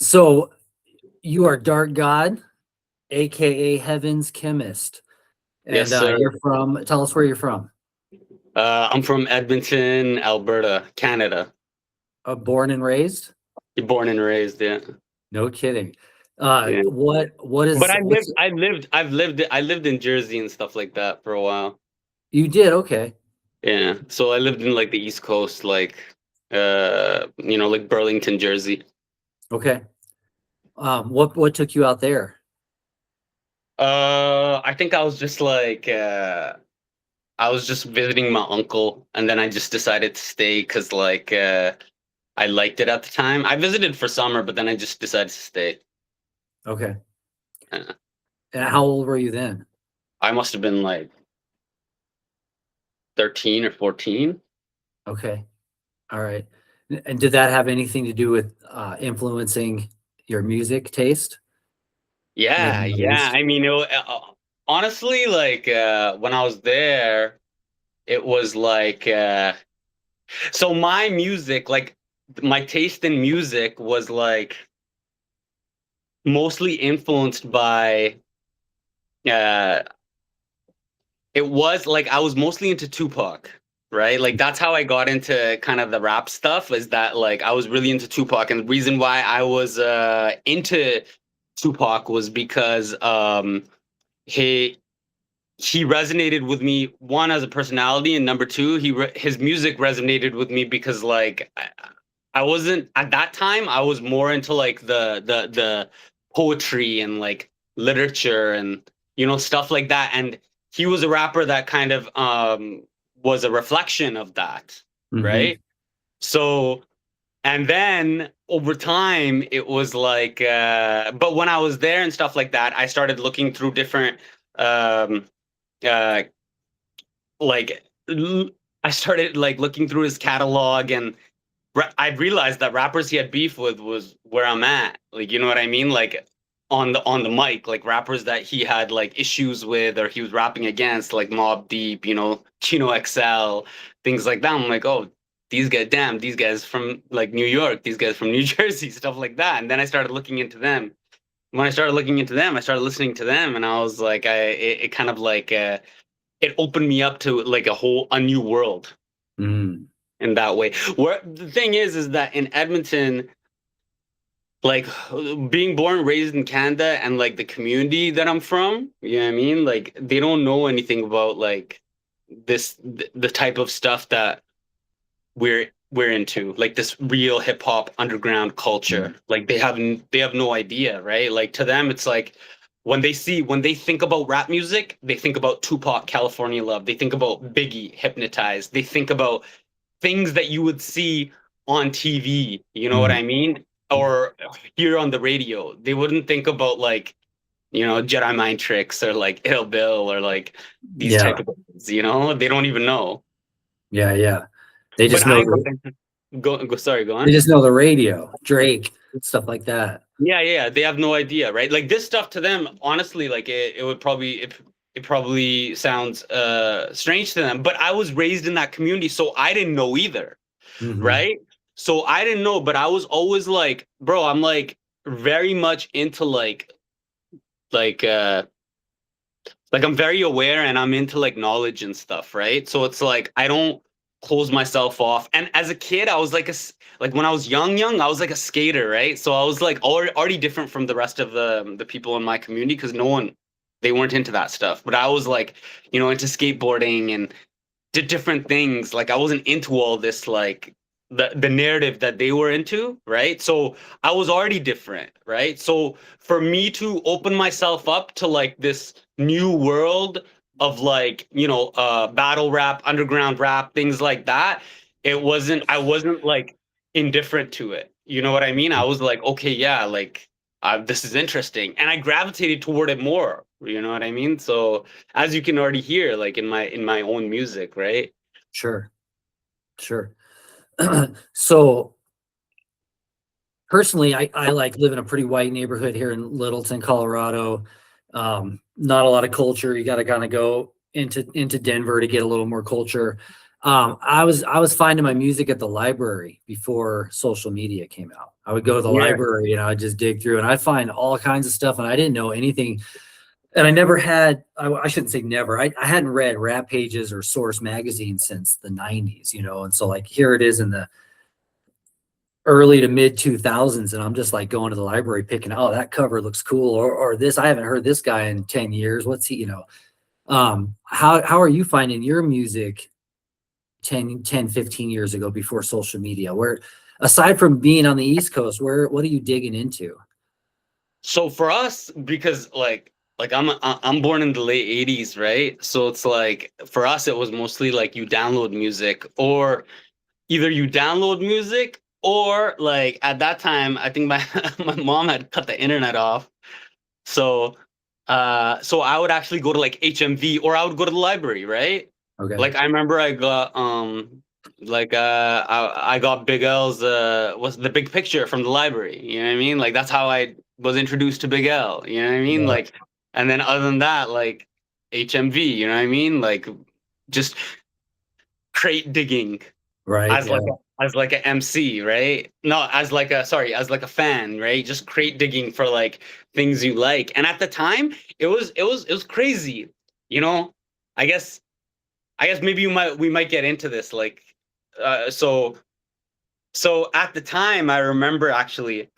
So you are Dark God, aka Heavenz Chemist, and Yes, sir. you're from. Tell us where you're from. I'm from Edmonton, Alberta, Canada. Born and raised? You're born and raised, yeah. No kidding. Yeah. What is? But What's, I lived in Jersey and stuff like that for a while. you did okay. Yeah. So I lived in like the East Coast, like like Burlington, Jersey. Okay. What took you out there? I think I was just like I was just visiting my uncle, and then I just decided to stay because I liked it at the time. I visited for summer, but then I just decided to stay. Okay. Uh, And how old were you then? I must have been like 13 or 14. Okay. All right. And did that have anything to do with influencing your music taste? Yeah, Living yeah. raised? I mean, honestly, when I was there, it was so my music, like my taste in music was like mostly influenced by uh it was like I was mostly into Tupac, right? Like that's how I got into kind of the rap stuff, is that like I was really into Tupac. And the reason why I was into Tupac was because he he resonated with me, one, as a personality, and number two, his music resonated with me because I wasn't at that time, I was more into like the poetry and like literature and stuff like that. And he was a rapper that kind of was a reflection of that, Mm-hmm. right? So, and then over time it was like but when I was there and stuff like that, I started looking through different um uh like I started like looking through his catalog, and I realized that rappers he had beef with was where I'm at. Like, you know what I mean? Like on the mic, like rappers that he had like issues with or he was rapping against, like Mob Deep, Chino XL, things like that. I'm like, oh, these guys from like New York, these guys from New Jersey, stuff like that. And then I started looking into them. When I started looking into them, I started listening to them, and I was like, it kind of like it opened me up to like a new world Mm. in that way. Where the thing is that in Edmonton, like being born and raised in Canada, and like the community that I'm from, you know what I mean? Like they don't know anything about like the type of stuff that we're into, like this real hip hop underground culture. Like they have no idea, right? Like to them it's like when they think about rap music, they think about Tupac, California Love. They think about Biggie, Hypnotized. They think about things that you would see on TV, you know what Mm. I mean? Or hear on the radio. They wouldn't think about like, Jedi mind tricks or like Ill Bill or like these type Yeah. of things, They don't even know. Yeah. Yeah. They But just know I the go they on. just know the radio, Drake, stuff like that. Yeah, yeah, they have no idea, right? Like this stuff to them, honestly, like it would probably it probably sounds strange to them. But I was raised in that community, so I didn't know either, Mm-hmm. right? So I didn't know, but I was always like, bro, I'm like very much into like uh like I'm very aware, and I'm into like knowledge and stuff, right? So it's like I don't close myself off. And as a kid, I was like like when I was young, I was like a skater, right? So I was like already different from the rest of the people in my community, because they weren't into that stuff. But I was like, into skateboarding and did different things. Like I wasn't into all this like the narrative that they were into, right? So I was already different, right? So for me to open myself up to like this new world of like, battle rap, underground rap, things like that, I wasn't like indifferent to it. You know what I mean? I was like, okay, yeah, like this is interesting. And I gravitated toward it more. You know what I mean? So as you can already hear, like in my own music, right? Sure. Sure. So personally, I like live in a pretty white neighborhood here in Littleton, Colorado. Not a lot of culture. You got to kind of go into Denver to get a little more culture. I was finding my music at the library before social media came out. I would go to the Yeah. library and I'd just dig through and I'd find all kinds of stuff and I didn't know anything. And I never had, I shouldn't say never, I hadn't read Rap Pages or Source magazine since the 90s, And so like here it is in the early to mid 2000s. And I'm just like going to the library picking, oh, that cover looks cool. Or this, I haven't heard this guy in 10 years. What's he, how are you finding your music 10, 15 years ago before social media? Where, aside from being on the East Coast, what are you digging into? So for us, because like I'm born in the late 80s, right? So it's like for us it was mostly like you download music, or either you download music, or like at that time I think my my mom had cut the internet off. So so I would actually go to like HMV, or I would go to the library, right? Okay. Like I remember I got I got Big L's was the big picture from the library, you know what I mean? Like that's how I was introduced to Big L, you know what I mean? Yeah. Like, and then other than that, like HMV, you know what I mean? Like just crate digging Right. as Yeah. like as like an MC, right? No, as like a sorry, as like a fan, right? Just crate digging for like things you like. And at the time, it was crazy, you know? I guess maybe we might get into this like so at the time I remember actually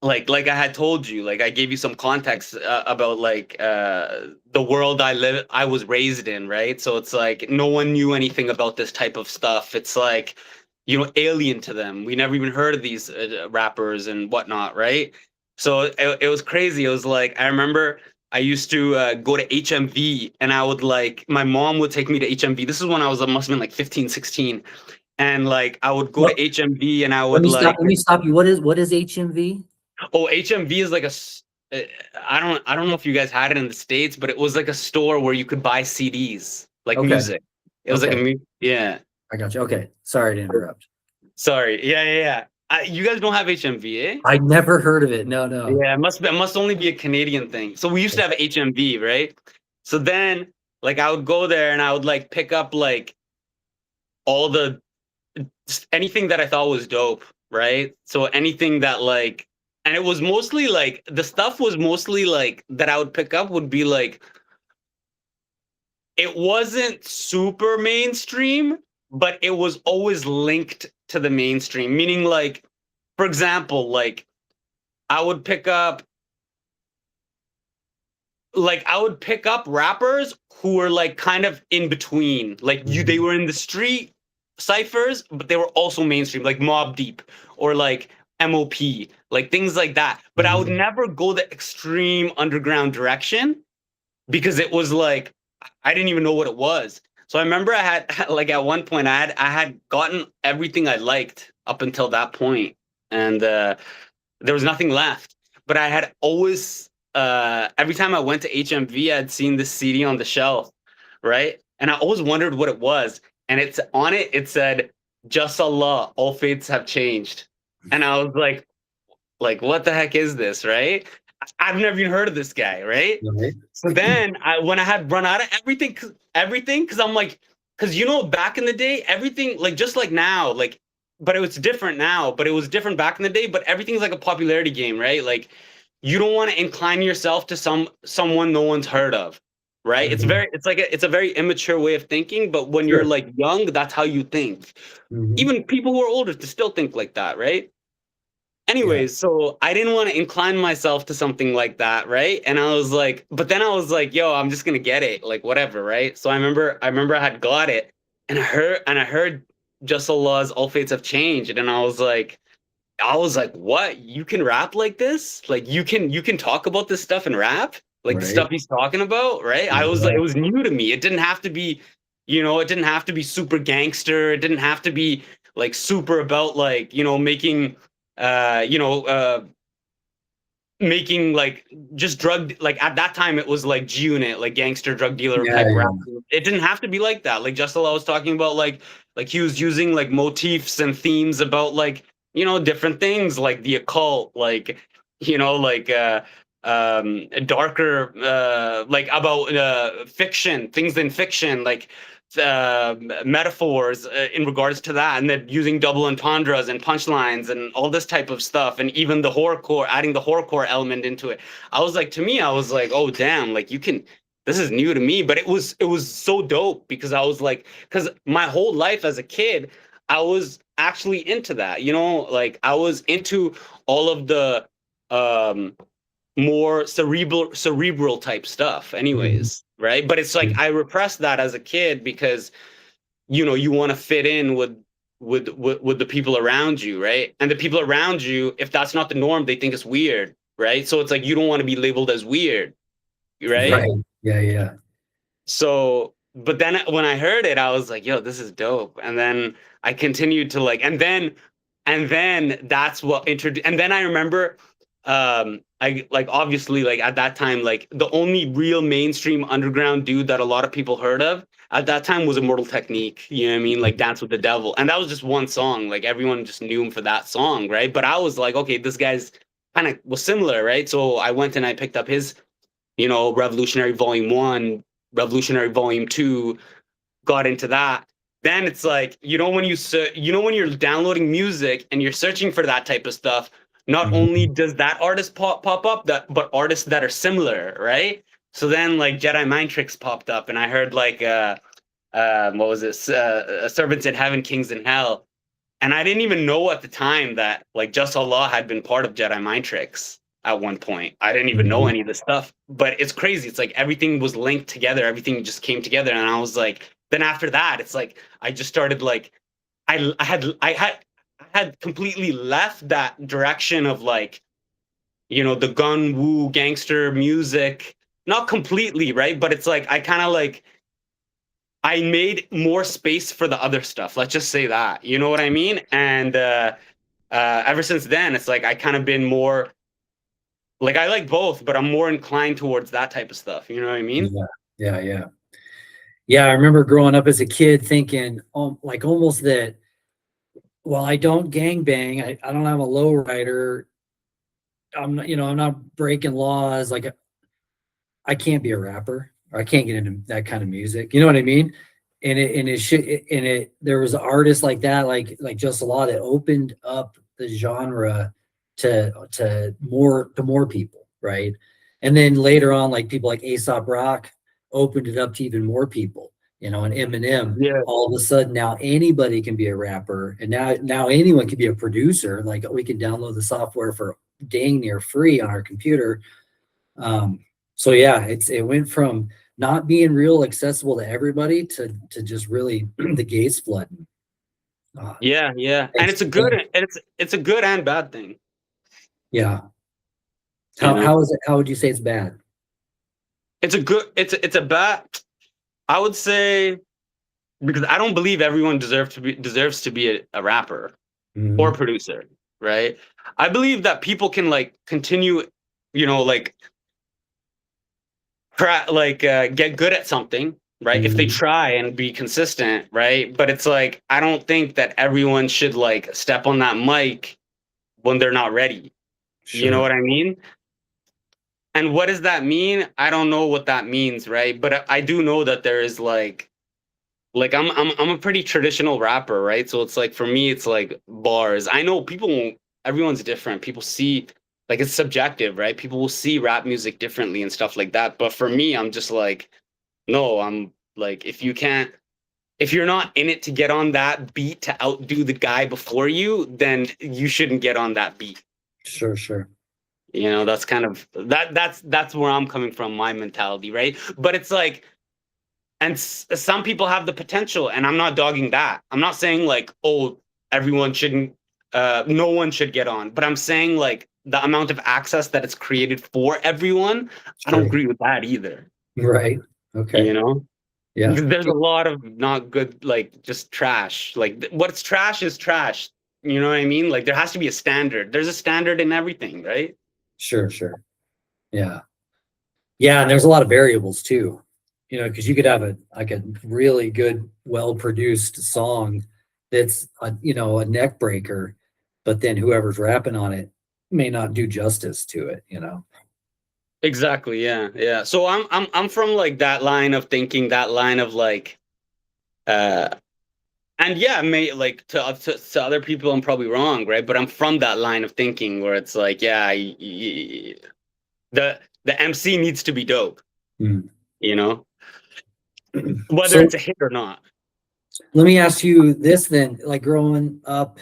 like I had told you, like I gave you some context about like the world I was raised in, right? So it's like no one knew anything about this type of stuff. It's like, alien to them. We never even heard of these rappers and whatnot, right? So it was crazy. It was like I remember I used to go to HMV, and I would like my mom would take me to HMV. This is when I must have been like 15, 16, and like I would go What, to HMV and I let would me stop. like, Let me stop you. What is HMV? oh, HMV is like I don't know if you guys had it in the States, but it was like a store where you could buy CDs, like Okay. music. It was like Okay. yeah. I got you. Okay. Sorry to interrupt. Sorry. Yeah. You guys don't have HMV, eh? I never heard of it. No, no. Yeah, it must only be a Canadian thing. So we used to have HMV, right? So then like I would go there and I would like pick up like all the anything that I thought was dope, right? So anything that like, and it was mostly like the stuff was mostly like that I would pick up would be like, it wasn't super mainstream, but it was always linked to the mainstream. Meaning like, for example, like I would pick up rappers who were like kind of in between. Like they were in the street ciphers, but they were also mainstream, like Mob Deep or like MOP, like things like that. But I would never go the extreme underground direction because it was like I didn't even know what it was. So I remember I had like at one point I had gotten everything I liked up until that point, and there was nothing left. But I had always every time I went to HMV, I'd seen this CD on the shelf, right? And I always wondered what it was. And it's on it, it said, "Just Allah, all faiths have changed." And I was like, what the heck is this, right? I've never even heard of this guy, right? Right. So then when I had run out of everything, because I'm like, because back in the day, everything like just like now, like, but it was different now, but it was different back in the day. But everything's like a popularity game, right? Like, you don't want to incline yourself to someone no one's heard of, right? It's a very immature way of thinking. But when you're Sure. like young, that's how you think. Even people who are older to still think like that, right? Yeah. Anyways, so I didn't want to incline myself to something like that, right? And I was like, but then I was like, yo, I'm just gonna get it, like whatever, right? So I remember I had got it, and I heard Just Allah's All Fates Have Changed, and I was like, what? You can rap like this? Like you can talk about this stuff and rap? Like the Right. stuff he's talking about, right? I was like, it Yeah. was new to me. It didn't have to be, it didn't have to be super gangster. It didn't have to be like super about like, making uh, you know, uh making like just drug, like at that time it was like G Unit, like gangster drug dealer Yeah. type rap. Yeah. It didn't have to be like that. Like Just Allah was talking about like he was using like motifs and themes about like, different things like the occult, like, like darker like about fiction, things in fiction, like metaphors in regards to that, and then using double entendres and punchlines and all this type of stuff, and even the horrorcore, adding the horrorcore element into it. I was like, to me, I was like, oh damn, like you can. This is new to me, but it was so dope because I was like, because my whole life as a kid, I was actually into that, you know, like I was into all of the more cerebral type stuff anyways, right? But it's like I repressed that as a kid because you know you want to fit in with the people around you, right? And the people around you, if that's not the norm, they think it's weird, right? So it's like you don't want to be labeled as weird, right? Right. Yeah. Yeah. So, but then when I heard it, I was like, yo, this is dope. And then I continued to like, and then that's what introduced, and then I remember, I like, obviously, like at that time, like the only real mainstream underground dude that a lot of people heard of at that time was Immortal Technique. You know what I mean? Like Dance with the Devil. And that was just one song. Like everyone just knew him for that song, right? But I was like, okay, this guy's kind of was similar, right? So I went and I picked up his, you know, Revolutionary Volume 1, Revolutionary Volume 2, got into that. Then it's like, you know, when when you're downloading music and you're searching for that type of stuff, not only does that artist pop up, but artists that are similar, right? So then like Jedi Mind Tricks popped up, and I heard like what was this? Servants in Heaven, Kings in Hell. And I didn't even know at the time that like Just Allah had been part of Jedi Mind Tricks at one point. I didn't even know any of this stuff, but it's crazy. It's like everything was linked together. Everything just came together. And I was like, then after that, it's like, I just started like, I had completely left that direction of like, you know, the gun woo gangster music, not completely, right? But it's like, I kind of like, I made more space for the other stuff. Let's just say that, you know what I mean? And ever since then, it's like, I kind of been more, like I like both, but I'm more inclined towards that type of stuff. You know what I mean? Yeah. Yeah. Yeah. Yeah. I remember growing up as a kid thinking, like almost that, well, I don't gang bang. I don't have a low rider. I'm not, I'm not breaking laws. Like I can't be a rapper, or I can't get into that kind of music. You know what I mean? There was artists like that, like Just a Law, that opened up the genre to more people, right? And then later on, like people like Aesop Rock opened it up to even more people, and Eminem. Yeah. All of a sudden now anybody can be a rapper, and now anyone can be a producer. Like we can download the software for dang near free on our computer. So yeah, it went from not being real accessible to everybody to just really the gates flooding. Yeah, yeah. And it's a good it's a good and bad thing. Yeah. You know? How is it? How would you say it's bad? It's a good it's a bad, I would say, because I don't believe everyone deserves to be a rapper or a producer, right? I believe that people can like continue, you know, like get good at something, right? If they try and be consistent, right? But it's like I don't think that everyone should like step on that mic when they're not ready. Sure. You know what I mean? And what does that mean? I don't know what that means, right? But I do know that there is like I'm a pretty traditional rapper, right? So it's like for me, it's like bars. I know everyone's different. People see, like, it's subjective, right? People will see rap music differently and stuff like that. But for me, I'm just like, no, I'm like, if you're not in it to get on that beat to outdo the guy before you, then you shouldn't get on that beat. Sure. You know, that's kind of that's where I'm coming from, my mentality, right? But it's like, and some people have the potential, and I'm not dogging that. I'm not saying like, oh, everyone shouldn't, no one should get on. But I'm saying like the amount of access that it's created for everyone, I don't agree with that either. Right. Okay. You know? Yeah. Because there's a lot of not good, like just trash. Like what's trash is trash. You know what I mean? Like there has to be a standard. There's a standard in everything, right? Sure. Yeah. Yeah, and there's a lot of variables too. Because you could have a really good, well-produced song that's a neck breaker, but then whoever's rapping on it may not do justice to it. Exactly. Yeah. So I'm from like that line of thinking, that line of like, Uh, and yeah, like to other people, I'm probably wrong, right? But I'm from that line of thinking where it's like, yeah, the MC needs to be dope, Mm. you know, whether So it's a hit or not. let me ask you this then, like growing up,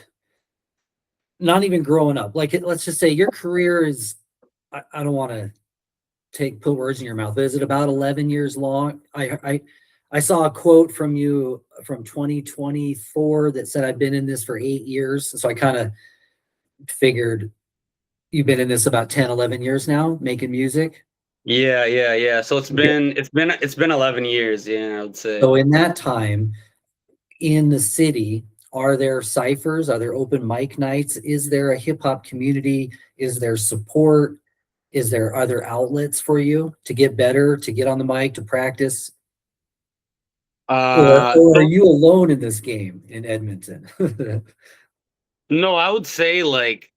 not even growing up, like let's just say your career is, I don't want to put words in your mouth, but is it about 11 years long? I saw a quote from you from 2024 that said I've been in this for 8 years. So I kind of figured you've been in this about 10, 11 years now, making music. Yeah. So Okay. it's been 11 years, yeah, I would say. So in that time in the city, are there ciphers? Are there open mic nights? Is there a hip hop community? Is there support? Is there other outlets for you to get better, to get on the mic, to practice? Or are So you alone in this game in Edmonton? no, I would say like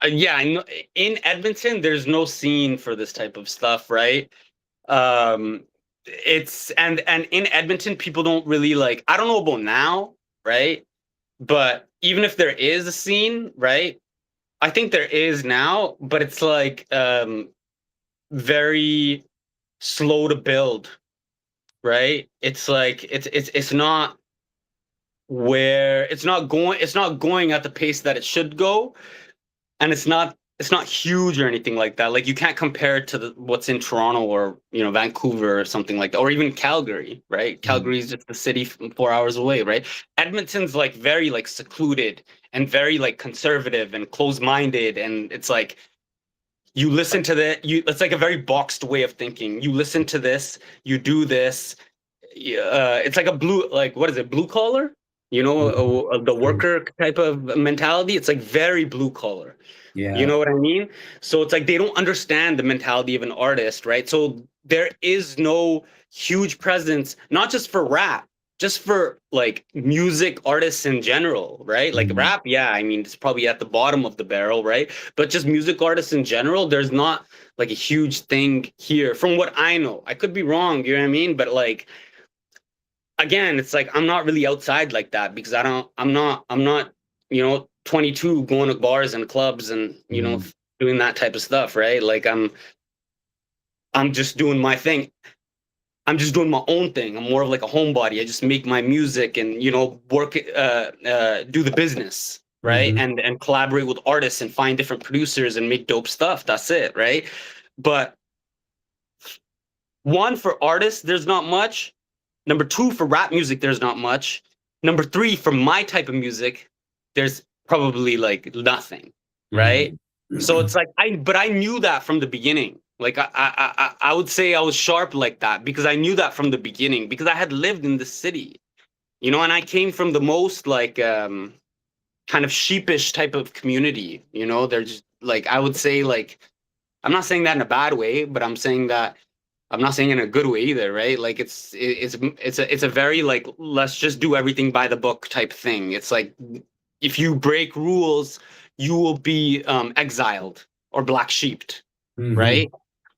yeah, I know in Edmonton there's no scene for this type of stuff, right? Um it's and in Edmonton people don't really like, I don't know about now, right? But even if there is a scene, right? I think there is now, but it's like very slow to build, right? It's like it's not where it's not going at the pace that it should go, and it's not huge or anything like that. Like you can't compare it to what's in Toronto or Vancouver or something like that, or even Calgary, right? Mm. Calgary is just the city 4 hours away, right? Edmonton's like very like secluded and very like conservative and closed-minded, and it's like you listen to it's like a very boxed way of thinking. You listen to this, you do this. It's like a like what is it, blue collar? The True. worker type of mentality. It's like very blue collar. You Yeah. know what I mean? So it's like they don't understand the mentality of an artist, right? So there is no huge presence, not just for rap, just for like music artists in general, right? Like Mm. rap, yeah, I mean, it's probably at the bottom of the barrel, right? But just music artists in general, there's not like a huge thing here from what I know. I could be wrong, you know what I mean? But like, again, it's like I'm not really outside like that because I'm not 22 going to bars and clubs and Mm. doing that type of stuff, right? Like I'm just doing my thing. I'm just doing my own thing. I'm more of like a homebody. I just make my music and work do the business, right? Mhm. And collaborate with artists and find different producers and make dope stuff. That's it, right? But one, for artists, there's not much. Number two, for rap music, there's not much. Number three, for my type of music, there's probably like nothing, right? Mm. So it's like but I knew that from the beginning. Like I would say I was sharp like that because I knew that from the beginning because I had lived in the city, and I came from the most like kind of sheepish type of community. They're just like, I would say, like, I'm not saying that in a bad way, but I'm not saying in a good way either, right? Like it's a very like, let's just do everything by the book type thing. It's like if you break rules, you will be exiled or black sheeped, Mhm. right?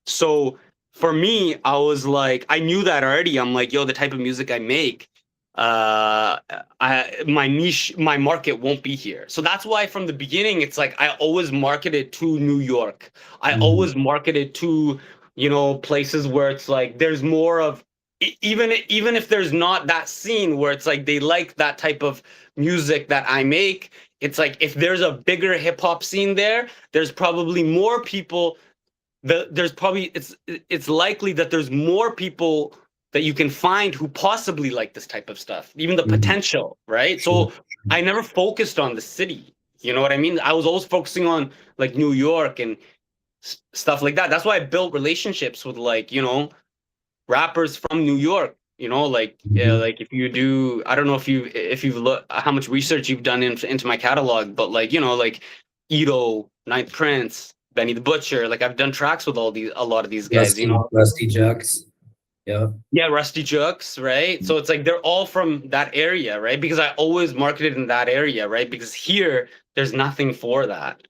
So for me, I was like, I knew that already. I'm like, yo, the type of music I make, uh, my niche, my market won't be here. So that's why from the beginning, it's like I always marketed to New York. I Mhm. always marketed to, places where it's like there's more of even if there's not that scene where it's like they like that type of music that I make. It's like if there's a bigger hip hop scene there, there's probably more people there's probably it's likely that there's more people that you can find who possibly like this type of stuff, even the Mhm. potential, right? Sure. So I never focused on the city. You know what I mean? I was always focusing on like New York and stuff like that. That's why I built relationships with like, rappers from New York. Like yeah, Mhm. like if you do, I don't know if you've looked how much research you've done into my catalog, but like like Ito, Ninth Prince, Benny the Butcher. Like I've done tracks with a lot of these guys. Rusty Jucks. Yep. Yeah, Rusty Jooks, right? So it's like they're all from that area, right? Because I always marketed in that area, right? Because here there's nothing for that,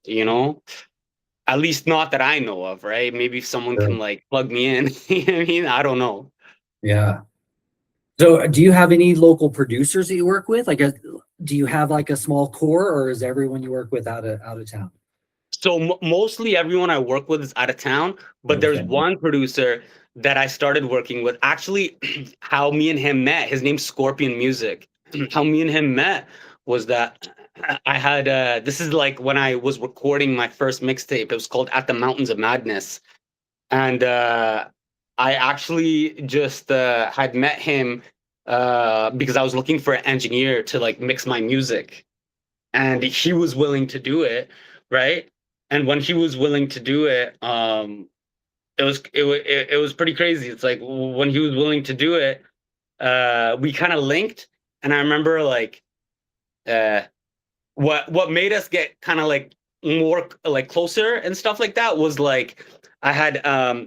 At least not that I know of, right? Maybe if someone Sure. can like plug me in. You know what I mean? I don't know. Yeah. So do you have any local producers that you work with? Do you have like a small core, or is everyone you work with out of town? So mostly everyone I work with is out of town, but there's Okay. one producer that I started working with. Actually, how me and him met, his name's Scorpion Music. How me and him met was that I had this is like when I was recording my first mixtape. It was called At the Mountains of Madness. And I actually just had met him because I was looking for an engineer to like mix my music, and he was willing to do it, right? And when he was willing to do it, it was pretty crazy. It's like when he was willing to do it, we kind of linked, and I remember like uh, what made us get kind of like more like closer and stuff like that was like I had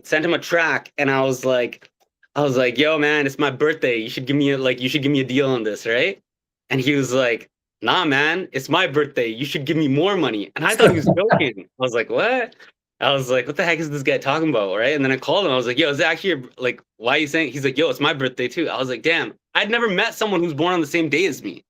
sent him a track, and I was like, yo man, it's my birthday, you should give me a deal on this, right? And he was like, nah man, it's my birthday, you should give me more money. And I thought he was joking. I was like, what? I was like, what the heck is this guy talking about, right? And then I called him, I was like, yo, is it actually like, why are you saying? He's like, yo, it's my birthday too. I was like, damn, I'd never met someone who's born on the same day as me,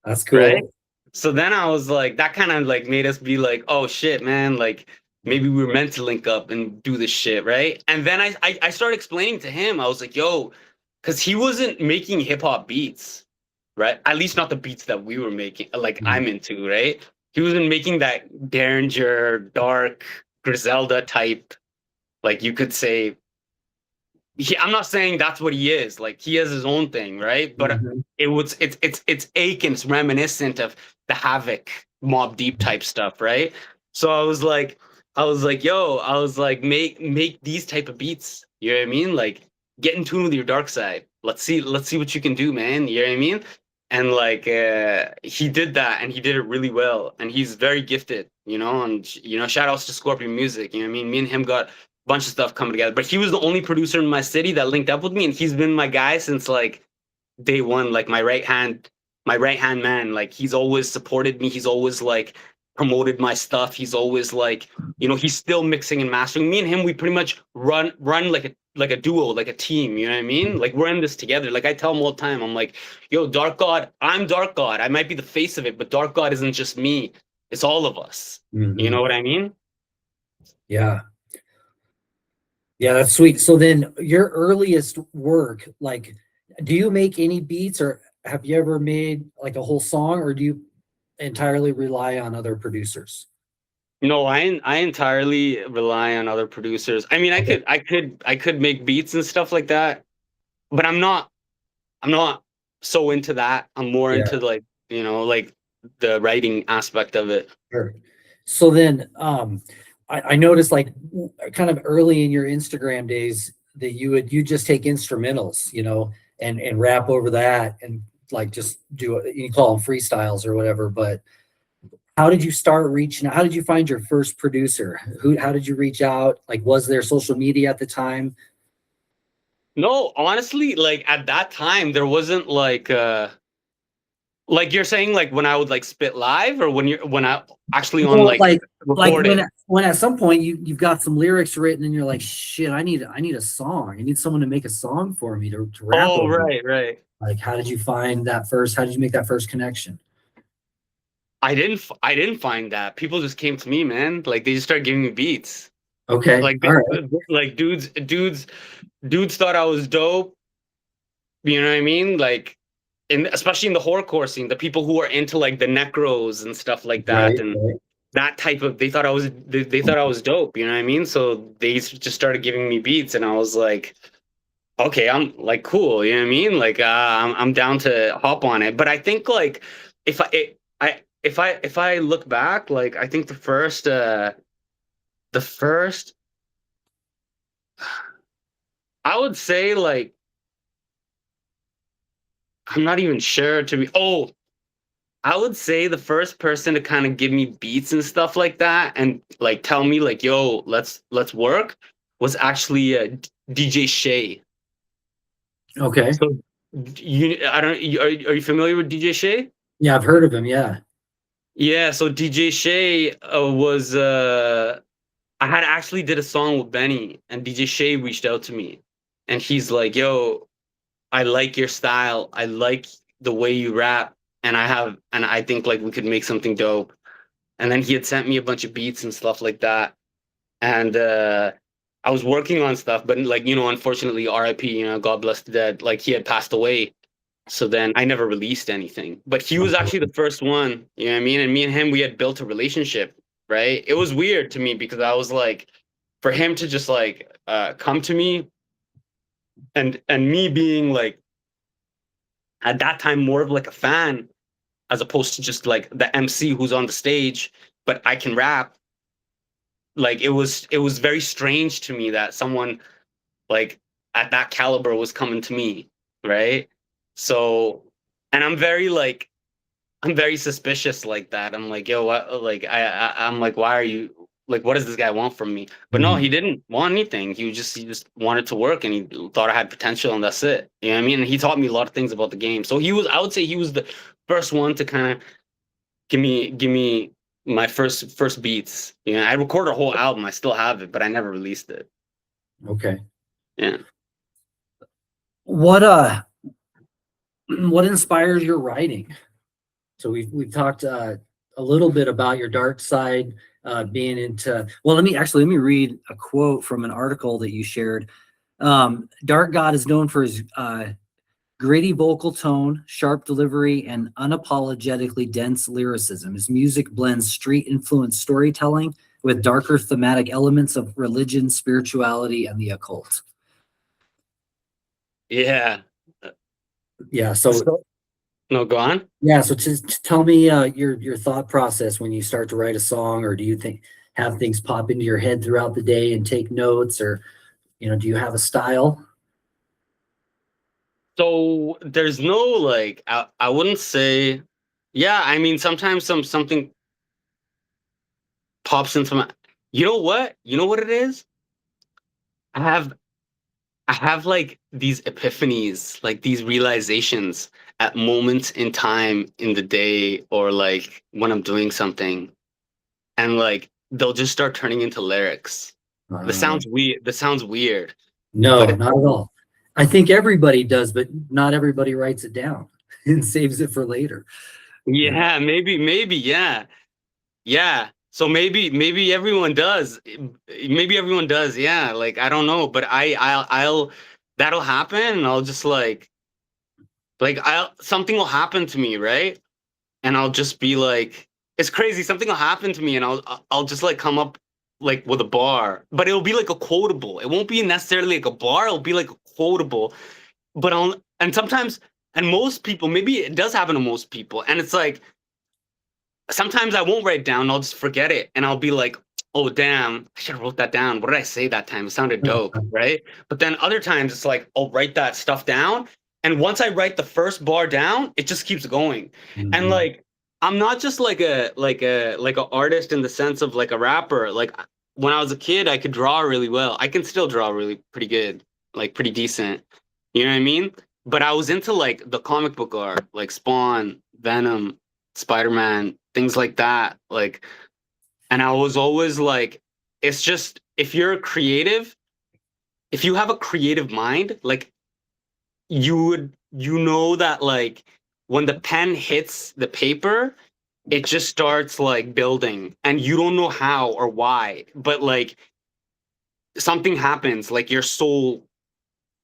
That's right? cool. So then I was like, that kind of like made us be like, oh shit, man, like maybe we were meant to link up and do this shit, right? And then I started explaining to him, I was like, yo, because he wasn't making hip hop beats, right? At least not the beats that we were making, like Mhm. I'm into, right? He wasn't making that Derringer, dark, Griselda type, like you could say I'm not saying that's what he is. Like he has his own thing, right? But Mhm. it's ache and it's reminiscent of the Havoc, Mob Deep type stuff, right? So yo, I was like, make these type of beats. You know what I mean? Like get in tune with your dark side. Let's see what you can do, man. You know what I mean? And like he did that, and he did it really well, and he's very gifted, you know. And you know, shout outs to Scorpion Music. You know what I mean? Me and him got bunch of stuff coming together. But he was the only producer in my city that linked up with me, and he's been my guy since like day one, like my right hand man. Like he's always supported me. He's always like promoted my stuff. He's always like, you know, he's still mixing and mastering. Me and him, we pretty much run like a duo, like a team. You know what I mean? Like we're in this together. Like I tell him all the time, I'm like, yo, Dark God, I'm Dark God. I might be the face of it, but Dark God isn't just me. It's all of us. You know Mhm. what I mean? Yeah. Yeah, that's sweet. So then your earliest work, like, do you make any beats, or have you ever made like a whole song, or do you entirely rely on other producers? No, I entirely rely on other producers. I mean, Okay. I could make beats and stuff like that, but I'm not so into that. I'm more Yeah, into like, you know, like the writing aspect of it. sure. So then I noticed like kind of early in your Instagram days that you just take instrumentals, and rap over that, and like just do it, you call them freestyles or whatever. But how did you start reaching out? How did you find your first producer? How did you reach out? Like, was there social media at the time? No, honestly, like at that time there wasn't like you're saying like when I would like spit live or when I actually on Well, like like recorded. when at some point you've got some lyrics written and you're like, shit, I need a song. I need someone to make a song for me to rap Oh, over. right, right. Like, how did you find that first? How did you make that first connection? I didn't find that. People just came to me, man. Like they just started giving me beats. Okay, Like all right, like dudes thought I was dope. You know what I mean? Like, especially in the horrorcore scene, the people who are into like the necros and stuff like that, right, and right. that type of they thought I was dope. You know what I mean? So they just started giving me beats, and I was like, okay, I'm like cool. You know what I mean? Like, I'm down to hop on it. But I think like if if I look back, like I think the first I would say like I'm not even sure to be. Oh, I would say the first person to kind of give me beats and stuff like that and like tell me like, "Yo, let's work," was actually DJ Shay. Okay, So I don't are you familiar with DJ Shay? yeah, I've heard of him. Yeah, Yeah, so DJ Shay was I had actually did a song with Benny, and DJ Shay reached out to me, and he's like, "Yo." I like your style. I like the way you rap, and I think like we could make something dope. And then he had sent me a bunch of beats and stuff like that. And I was working on stuff, but like, unfortunately, RIP, God bless the dead, like he had passed away. So then I never released anything. But he was actually the first one, you know what I mean? And me and him, we had built a relationship, right? It was weird to me because I was like, for him to just like come to me and me being like at that time more of like a fan as opposed to just like the MC who's on the stage, but I can rap. Like it was very strange to me that someone like at that caliber was coming to me, right? So, and I'm very suspicious like that. I'm like, yo, what? Like, I'm like, why are you like, what does this guy want from me? But no, he didn't want anything. He just wanted to work, and he thought I had potential, and that's it. You know what I mean? And he taught me a lot of things about the game. So I would say he was the first one to kind of give me my first beats. You know, I recorded a whole album. I still have it, but I never released it. Okay. Yeah. What inspires your writing? So we've talked a little bit about your dark side, being into. Well, let me read a quote from an article that you shared. Dark God is known for his gritty vocal tone, sharp delivery, and unapologetically dense lyricism. His music blends street-influenced storytelling with darker thematic elements of religion, spirituality, and the occult. Yeah. Yeah. So No, go on. yeah. So just tell me your thought process when you start to write a song, or do you have things pop into your head throughout the day and take notes, or do you have a style? So there's no like I wouldn't say, yeah, I mean sometimes something pops into my, you know what it is? I have I have like these epiphanies, like these realizations at moments in time in the day, or like when I'm doing something, and like they'll just start turning into lyrics. This sounds weird, No, but not at all. I think everybody does, but not everybody writes it down and saves it for later. yeah, maybe, yeah. Yeah. So maybe everyone does. Maybe everyone does. Yeah. Like I don't know, but I'll that'll happen, and I'll just like I'll something will happen to me, right? And I'll just be like, it's crazy. Something will happen to me, and I'll just like come up like with a bar, but it'll be like a quotable. It won't be necessarily like a bar. It'll be like a quotable. But and sometimes, and most people, maybe it does happen to most people, and it's like sometimes I won't write it down. I'll just forget it, and I'll be like, "Oh damn, I should have wrote that down. What did I say that time? It sounded dope, right?" But then other times it's like I'll write that stuff down, and once I write the first bar down, it just keeps going. And like I'm not just like a artist in the sense of like a rapper. Like when I was a kid, I could draw really well. I can still draw really pretty good, like pretty decent. You know what I mean? But I was into like the comic book art, like Spawn, Venom, Spider-Man, things like that. Like, and I was always like, it's just if you're a creative, if you have a creative mind, like you know that like when the pen hits the paper, it just starts like building, and you don't know how or why, but like something happens, like your soul.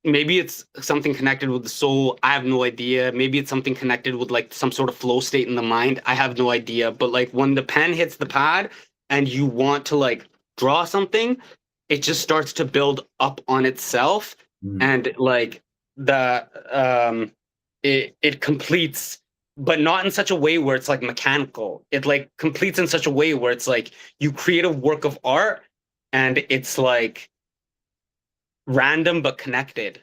Maybe it's something connected with the soul. I have no idea. Maybe it's something connected with like some sort of flow state in the mind. I have no idea. But like when the pen hits the pad and you want to like draw something, it just starts to build up on itself. And like the it completes, but not in such a way where it's like mechanical. It like completes in such a way where it's like you create a work of art, and it's like random but connected.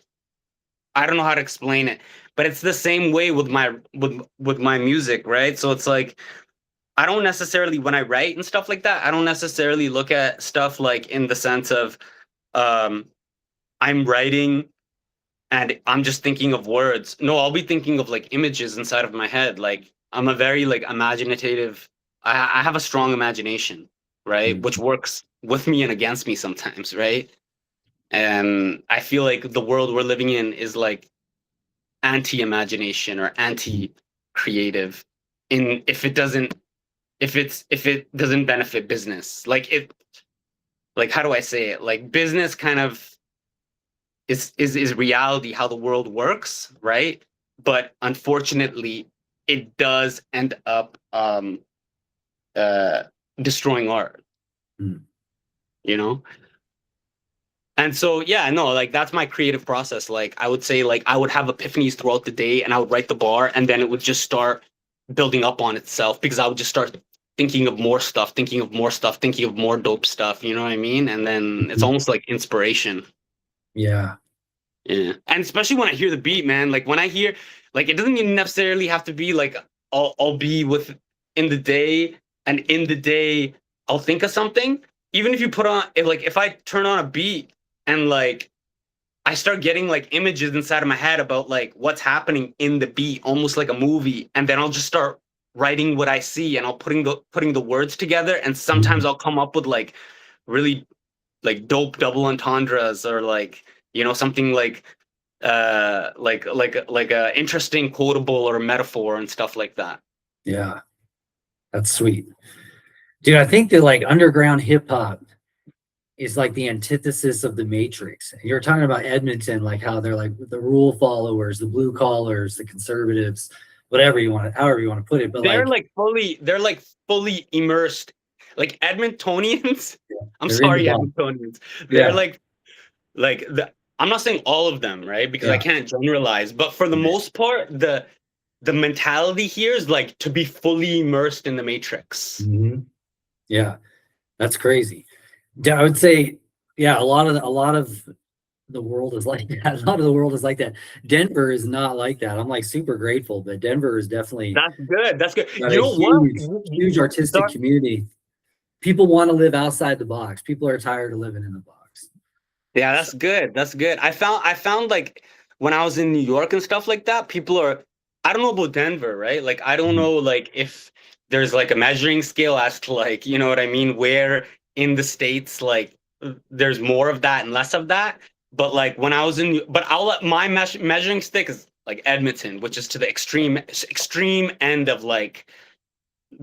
I don't know how to explain it, but it's the same way with my music, right? So it's like I don't necessarily, when I write and stuff like that, I don't necessarily look at stuff like in the sense of um I'm writing and I'm just thinking of words. No, I'll be thinking of like images inside of my head. Like I'm a very like imaginative. I have a strong imagination, right? Which works with me and against me sometimes, right? And I feel like the world we're living in is like anti-imagination or anti-creative if it doesn't benefit business. Like how do I say it? Like business kind of is reality, how the world works, right? But unfortunately, it does end up destroying art. Mm. You know? And so, yeah, no, like that's my creative process. Like I would say, like I would have epiphanies throughout the day, and I would write the bar, and then it would just start building up on itself because I would just start thinking of more stuff, thinking of more stuff, thinking of more dope stuff. You know what I mean? And then it's almost like inspiration. Yeah. Yeah. And especially when I hear the beat, man, like when I hear, like it doesn't even necessarily have to be like I'll be with in the day, and in the day I'll think of something. Even if you put on, if I turn on a beat and like I start getting like images inside of my head about like what's happening in the beat, almost like a movie, and then I'll just start writing what I see, and I'll putting the words together, and sometimes I'll come up with like really like dope double entendres, or like, you know, something like a interesting quotable or metaphor and stuff like that. Yeah. That's sweet. Dude, I think that like underground hip hop is like the antithesis of the Matrix. You're talking about Edmonton, like how they're like the rule followers, the blue collars, the conservatives, whatever you want to, however you want to put it. But they're like fully immersed, like Edmontonians. Yeah, I'm sorry, the Edmontonians. They're I'm not saying all of them, right? Because I yeah. can't generalize, but for the most part, the mentality here is like to be fully immersed in the Matrix. Mm-hmm. Yeah, that's crazy. I would say, yeah, a lot of the world is like that. A lot of the world is like that. Denver is not like that. I'm like super grateful, but Denver is definitely That's good. That's good. got You a know what? huge artistic community. People want to live outside the box. People are tired of living in the box. Yeah, that's good. That's good. I found like when I was in New York and stuff like that, people are, I don't know about Denver, right? Like I don't know like if there's like a measuring scale as to like, you know what I mean, where in the States like there's more of that and less of that. But like when I was in, but I'll let my measuring stick is like Edmonton, which is to the extreme end of like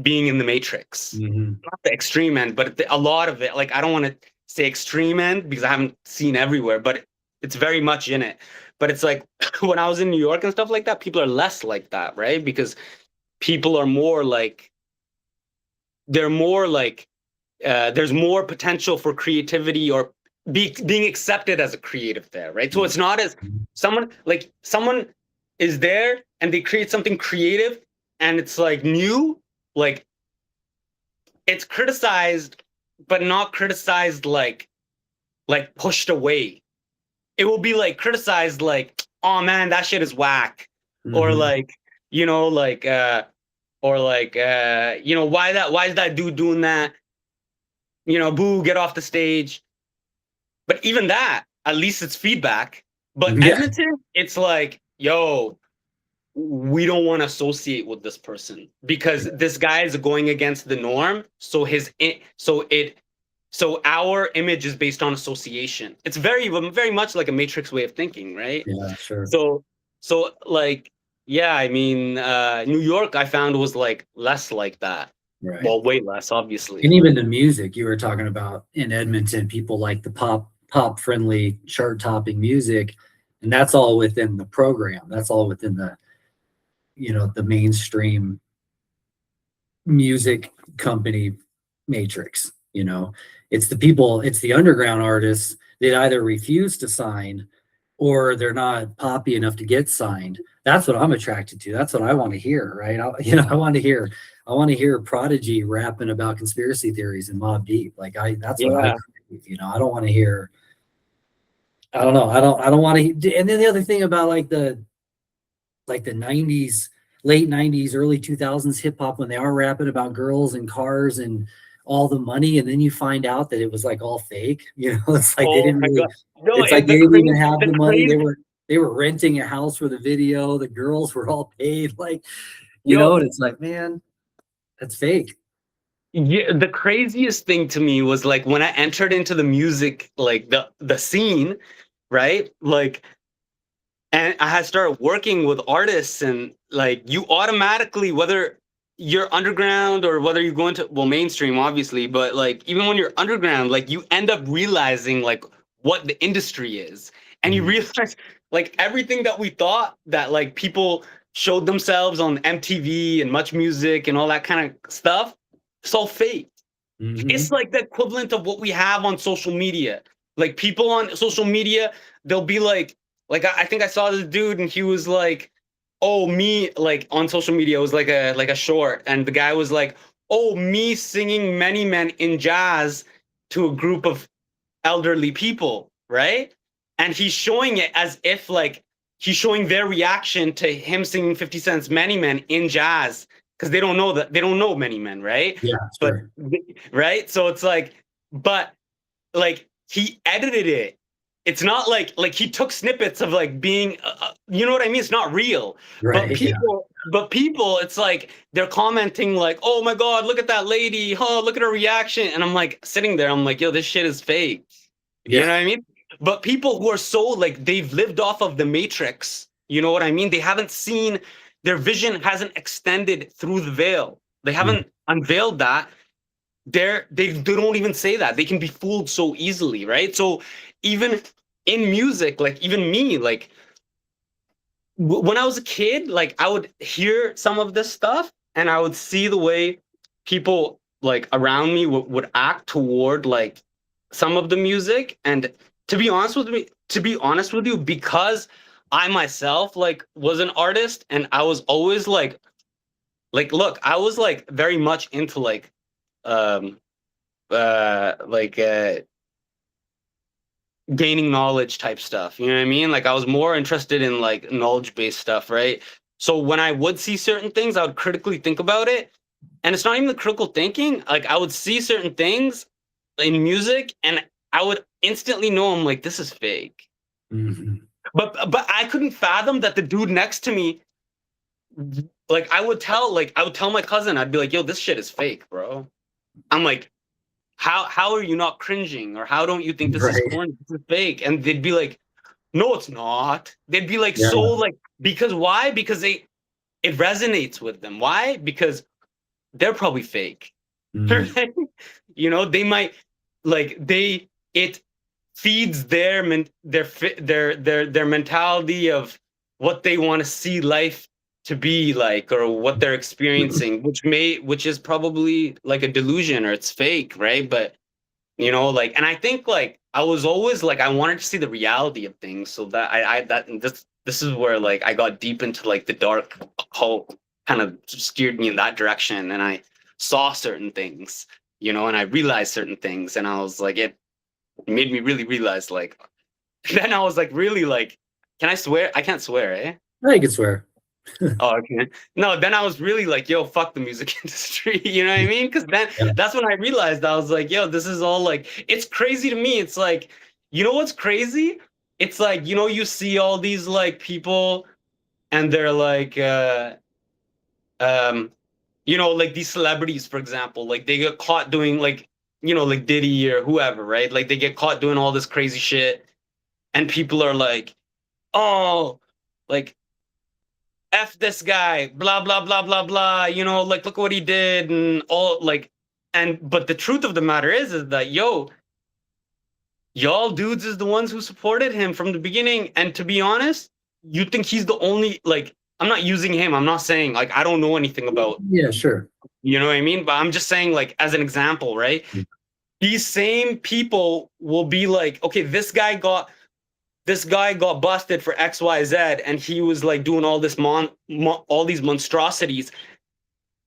being in the Matrix. Mm-hmm. Not the extreme end, but a lot of it. Like I don't want to say extreme end because I haven't seen everywhere, but it's very much in it. But it's like when I was in New York and stuff like that, people are less like that, right? Because people are more like, they're more like, there's more potential for creativity or being accepted as a creative there, right? So it's not as someone is there and they create something creative and it's like new, like it's criticized, but not criticized like pushed away. It will be like criticized like, oh man, that shit is whack. Or like, you know, like you know, why is that dude doing that? You know, boo, get off the stage. But even that, at least it's feedback. But Edmonton, it's like, yo, we don't want to associate with this person because this guy is going against the norm. So our image is based on association. It's very much like a Matrix way of thinking, right? Yeah, sure. So like, yeah, I mean, New York I found was like less like that. Right. Well, way less, obviously. And even the music you were talking about in Edmonton, people like the pop friendly chart topping music, and that's all within the program. That's all within the, you know, the mainstream music company matrix. You know, it's the people, it's the underground artists that either refuse to sign or they're not poppy enough to get signed. That's what I'm attracted to. That's what I want to hear, right? I want to hear Prodigy rapping about conspiracy theories and Mobb Deep. Like that's what I, you know, I don't want to hear. I don't know. I don't want to. And then the other thing about like the 90s, late 90s, early 2000s hip hop, when they are rapping about girls and cars and all the money, and then you find out that it was like all fake. You know, it's like they didn't really. No, it's like they didn't even have the money. They were renting a house for the video. The girls were all paid. Like, you know, and it's like, man, that's fake. Yeah, the craziest thing to me was like when I entered into the music, like the scene, right? Like, and I had started working with artists, and like you automatically, whether you're underground or whether you go into, well, mainstream obviously, but like even when you're underground, like you end up realizing like what the industry is, and you realize like everything that we thought that like people showed themselves on MTV and Much Music and all that kind of stuff, it's all fake. It's like the equivalent of what we have on social media. Like people on social media, they'll be like I think I saw this dude and he was like, "Oh, me," like on social media, it was like a short, and the guy was like, "Oh, me singing Many Men in jazz to a group of elderly people," right? And he's showing it as if like he's showing their reaction to him singing 50 Cent's Many Men in jazz, because they don't know that, they don't know Many Men, right? Yeah, sure. But right, so it's like, but like he edited it. It's not like he took snippets of like being you know what I mean, it's not real. Right. But people it's like they're commenting like, "Oh my god, look at that lady, oh look at her reaction," and I'm like sitting there, I'm like, yo, this shit is fake. You know what I mean? But people who are so like they've lived off of the Matrix, you know what I mean, they haven't seen, their vision hasn't extended through the veil, they haven't unveiled that. They don't even say that. They can be fooled so easily, right? So even in music, like even me, like when I was a kid, like I would hear some of this stuff and I would see the way people like around me would act toward like some of the music. And to be honest with you, because I myself like was an artist and I was always like look, I was like very much into um like gaining knowledge type stuff, you know what I mean? Like I was more interested in like knowledge based stuff, right? So when I would see certain things, I would critically think about it. And it's not even the critical thinking, like I would see certain things in music and I would instantly know, I'm like, this is fake. But I couldn't fathom that the dude next to me, like I would tell my cousin, I'd be like, yo, this shit is fake, bro. I'm like, how are you not cringing, or how don't you think this is corny? This is fake. And they'd be like, no, it's not. They'd be like, so like, because why? Because it resonates with them. Why? Because they're probably fake. You know, they might like it feeds their mentality of what they want to see life to be like, or what they're experiencing, which is probably like a delusion, or it's fake, right? But you know, like, and I think like I was always like I wanted to see the reality of things, so that this is where like I got deep into like the dark occult, kind of steered me in that direction, and I saw certain things, you know, and I realized certain things, and I was like, it made me really realize like then I was like really like, can I swear? I can't swear, eh? I can swear. Oh, okay. No, then I was really like, yo, fuck the music industry. You know what I mean? Because then that's when I realized, I was like, yo, this is all like, it's crazy to me. It's like, you know what's crazy? It's like, you know, you see all these like people and they're like, you know, like these celebrities, for example, like they get caught doing like, you know, like Diddy or whoever, right? Like they get caught doing all this crazy shit. And people are like, oh, like, F this guy, blah, blah, blah, blah, blah, you know, like, look what he did, and all, like, but the truth of the matter is that, yo, y'all dudes is the ones who supported him from the beginning, and to be honest, you think he's the only, like, I'm not using him, I'm not saying, like, I don't know anything about, Yeah, sure. you know what I mean, but I'm just saying, like, as an example, right? These same people will be like, okay, this guy got busted for XYZ, and he was like doing all this all these monstrosities,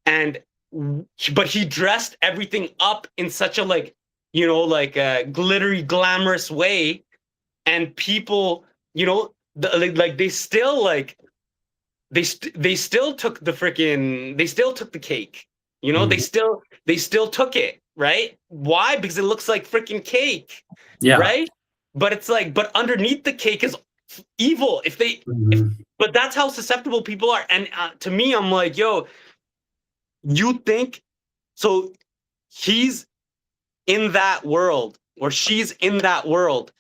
but he dressed everything up in such a like, you know, like a glittery, glamorous way, and people, you know, like they still like they still took the cake, you know, they still took it, right? Why? Because it looks like freaking cake, right? But it's like, but underneath the cake is evil. But that's how susceptible people are. And to me, I'm like, yo, you think, so he's in that world or she's in that world.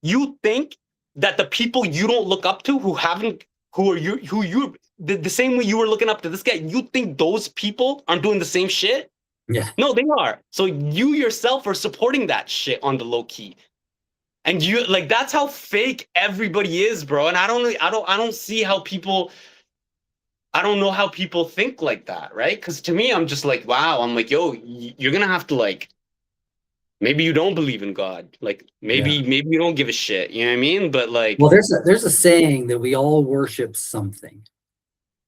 You think that the people you don't look up to, who are you the same way you were looking up to this guy, you think those people aren't doing the same shit? Yeah. No, they are. So you yourself are supporting that shit on the low key. And you like, that's how fake everybody is, bro. And I don't see how people, I don't know how people think like that, right? Because to me, I'm just like, wow, I'm like, yo, you're gonna have to like, maybe you don't believe in God, like maybe you don't give a shit, you know what I mean? But like, Well, there's a saying that we all worship something,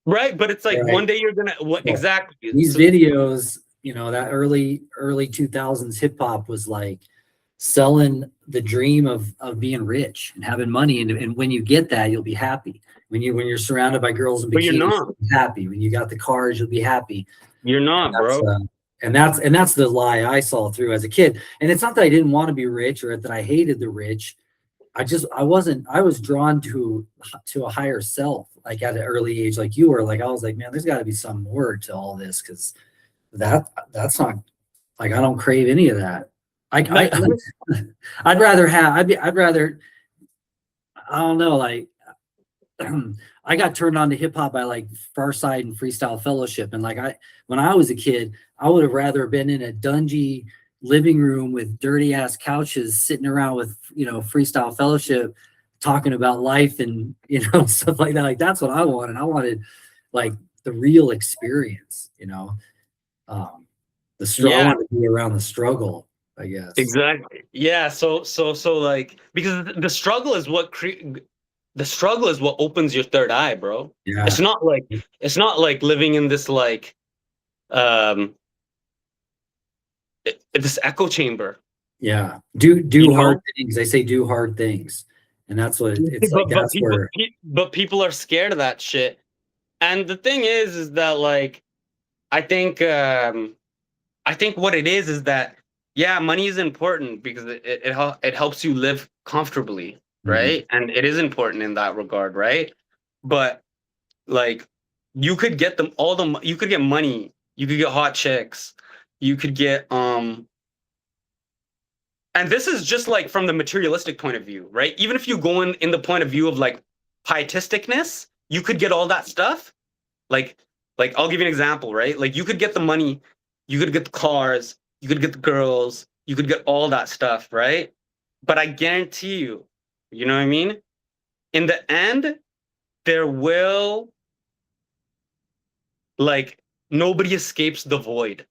right? But it's like right? one day you're gonna what Well, exactly? these videos, you know, that early 2000s hip hop was like selling the dream of being rich and having money, and when you get that, you'll be happy. When you're surrounded by girls in But you're bikinis, not. you'll be happy. When you got the cars, you'll be happy. You're not, bro. And that's the lie I saw through as a kid. And it's not that I didn't want to be rich or that I hated the rich. I was drawn to a higher self, like at an early age, like you were. Like I was like, man, there's got to be some more to all this, because that's not, like, I don't crave any of that. I'd rather I don't know, like I got turned on to hip hop by like Farside and Freestyle Fellowship, and like when I was a kid, I would have rather been in a dungy living room with dirty ass couches, sitting around with, you know, Freestyle Fellowship, talking about life and, you know, stuff like that. Like that's what I wanted. I wanted like the real experience, you know. The struggle. I wanted to be around the struggle, I guess. Exactly. Yeah. So like, because the struggle is what the struggle is what opens your third eye, bro. Yeah. It's not like living in this like this echo chamber. Yeah. Do hard things. They say do hard things. And that's what it's like. But people are scared of that shit. And the thing is that like, I think what it is that, yeah, money is important because it helps you live comfortably, right? And it is important in that regard, right? But like, you could get you could get money, you could get hot chicks, you could get and this is just like from the materialistic point of view, right? Even if you go in the point of view of like pietisticness, you could get all that stuff. Like I'll give you an example, right? Like you could get the money, you could get the cars, you could get the girls, you could get all that stuff, right? But I guarantee you, you know what I mean? In the end, there will, like, nobody escapes the void.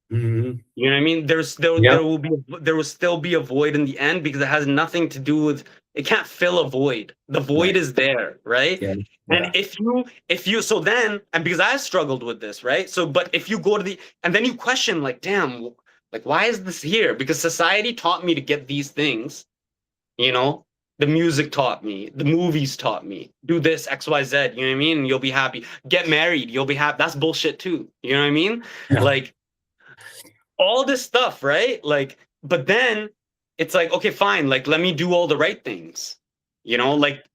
You know what I mean? There will still be a void in the end, because it has nothing to do with, it can't fill a void. The void is there, right? Yeah. And if you so then, and because I struggled with this, right? So, but if you go to and then you question, like, damn, like, why is this here? Because society taught me to get these things, you know? The music taught me, the movies taught me, do this, X, Y, Z, you know what I mean? And you'll be happy. Get married, you'll be happy. That's bullshit too. You know what I mean? Yeah. Like, all this stuff, right? Like, but then it's like, okay, fine, like, let me do all the right things, you know? Like,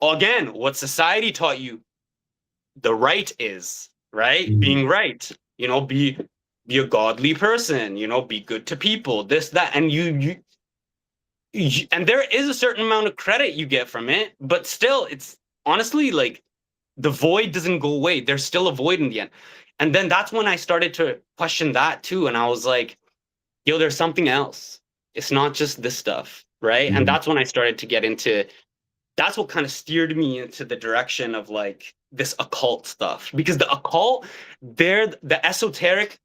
again, what society taught you the right is, right? Being right, you know, be a godly person, you know, be good to people, this, that, and you and there is a certain amount of credit you get from it, but still, it's honestly like the void doesn't go away. There's still a void in the end. And then that's when I started to question that too. And I was like, yo, there's something else. It's not just this stuff, right? And that's when I started to get into, that's what kind of steered me into the direction of like this occult stuff. Because the occult, they're the esoteric,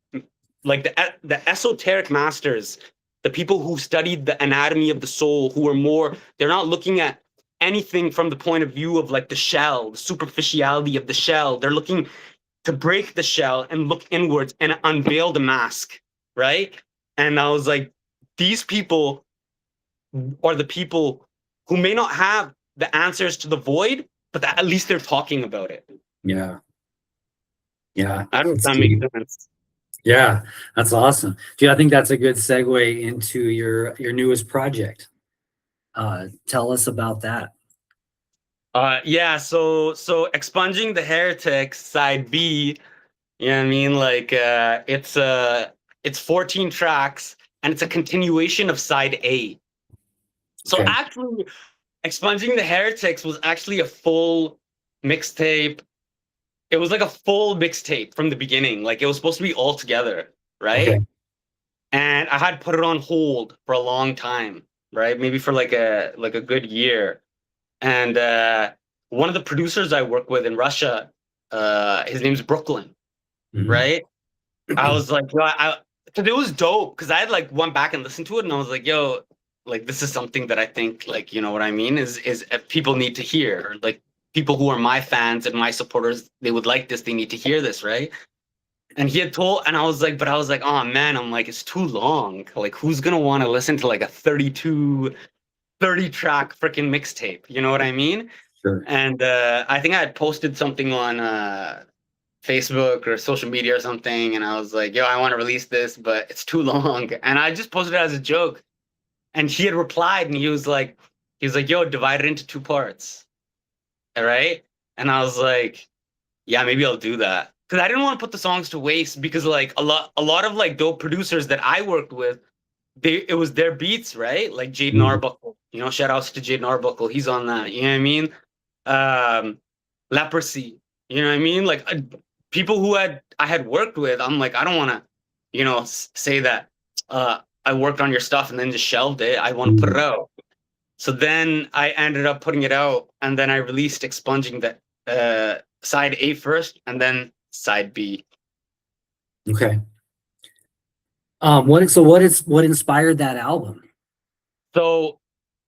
like the esoteric masters, the people who studied the anatomy of the soul, who are more, they're not looking at anything from the point of view of like the shell, the superficiality of the shell. They're looking to break the shell and look inwards and unveil the mask, right? And I was like, these people are the people who may not have the answers to the void, but at least they're talking about it. Yeah. Yeah. I don't know if that makes sense. Yeah, that's awesome. Dude, I think that's a good segue into your newest project. Tell us about that. Yeah, so Expunging the Heretic Side B, you know what I mean? Like it's 14 tracks and it's a continuation of Side A. So actually Expunging the Heretics was actually a full mixtape. It was like a full mixtape from the beginning. Like it was supposed to be all together, Okay. right? And I had put it on hold for a long time, right? Maybe for like a good year. And one of the producers I work with in Russia, his name's Brooklyn, Mhm. right? I was like, yo, cause it was dope. Cause I had like went back and listened to it, and I was like, yo, like this is something that I think, like, you know what I mean, is people need to hear. Or, like people who are my fans and my supporters, they would like this. They need to hear this, right? And he had told, and I was like, but I was like, oh man, I'm like, it's too long. Like, who's gonna want to listen to like a 30 track freaking mixtape? You know what I mean? Sure. And I think I had posted something on Facebook or social media or something, and I was like, yo, I want to release this, but it's too long. And I just posted it as a joke. And he had replied, and he was like, yo, divide it into two parts. All right. And I was like, yeah, maybe I'll do that. Because I didn't want to put the songs to waste, because like a lot of like dope producers that I worked with, it was their beats, right? Like Jaden Mhm. Arbuckle, shout outs to Jaden Arbuckle. He's on that. You know what I mean? Leprosy. You know what I mean? Like people who I had worked with. I'm like, I don't want to, say that I worked on your stuff and then just shelved it. I want to put it Mhm. out. So then I ended up putting it out, and then I released Expunging the side A first, and then side B. Okay. What inspired that album? So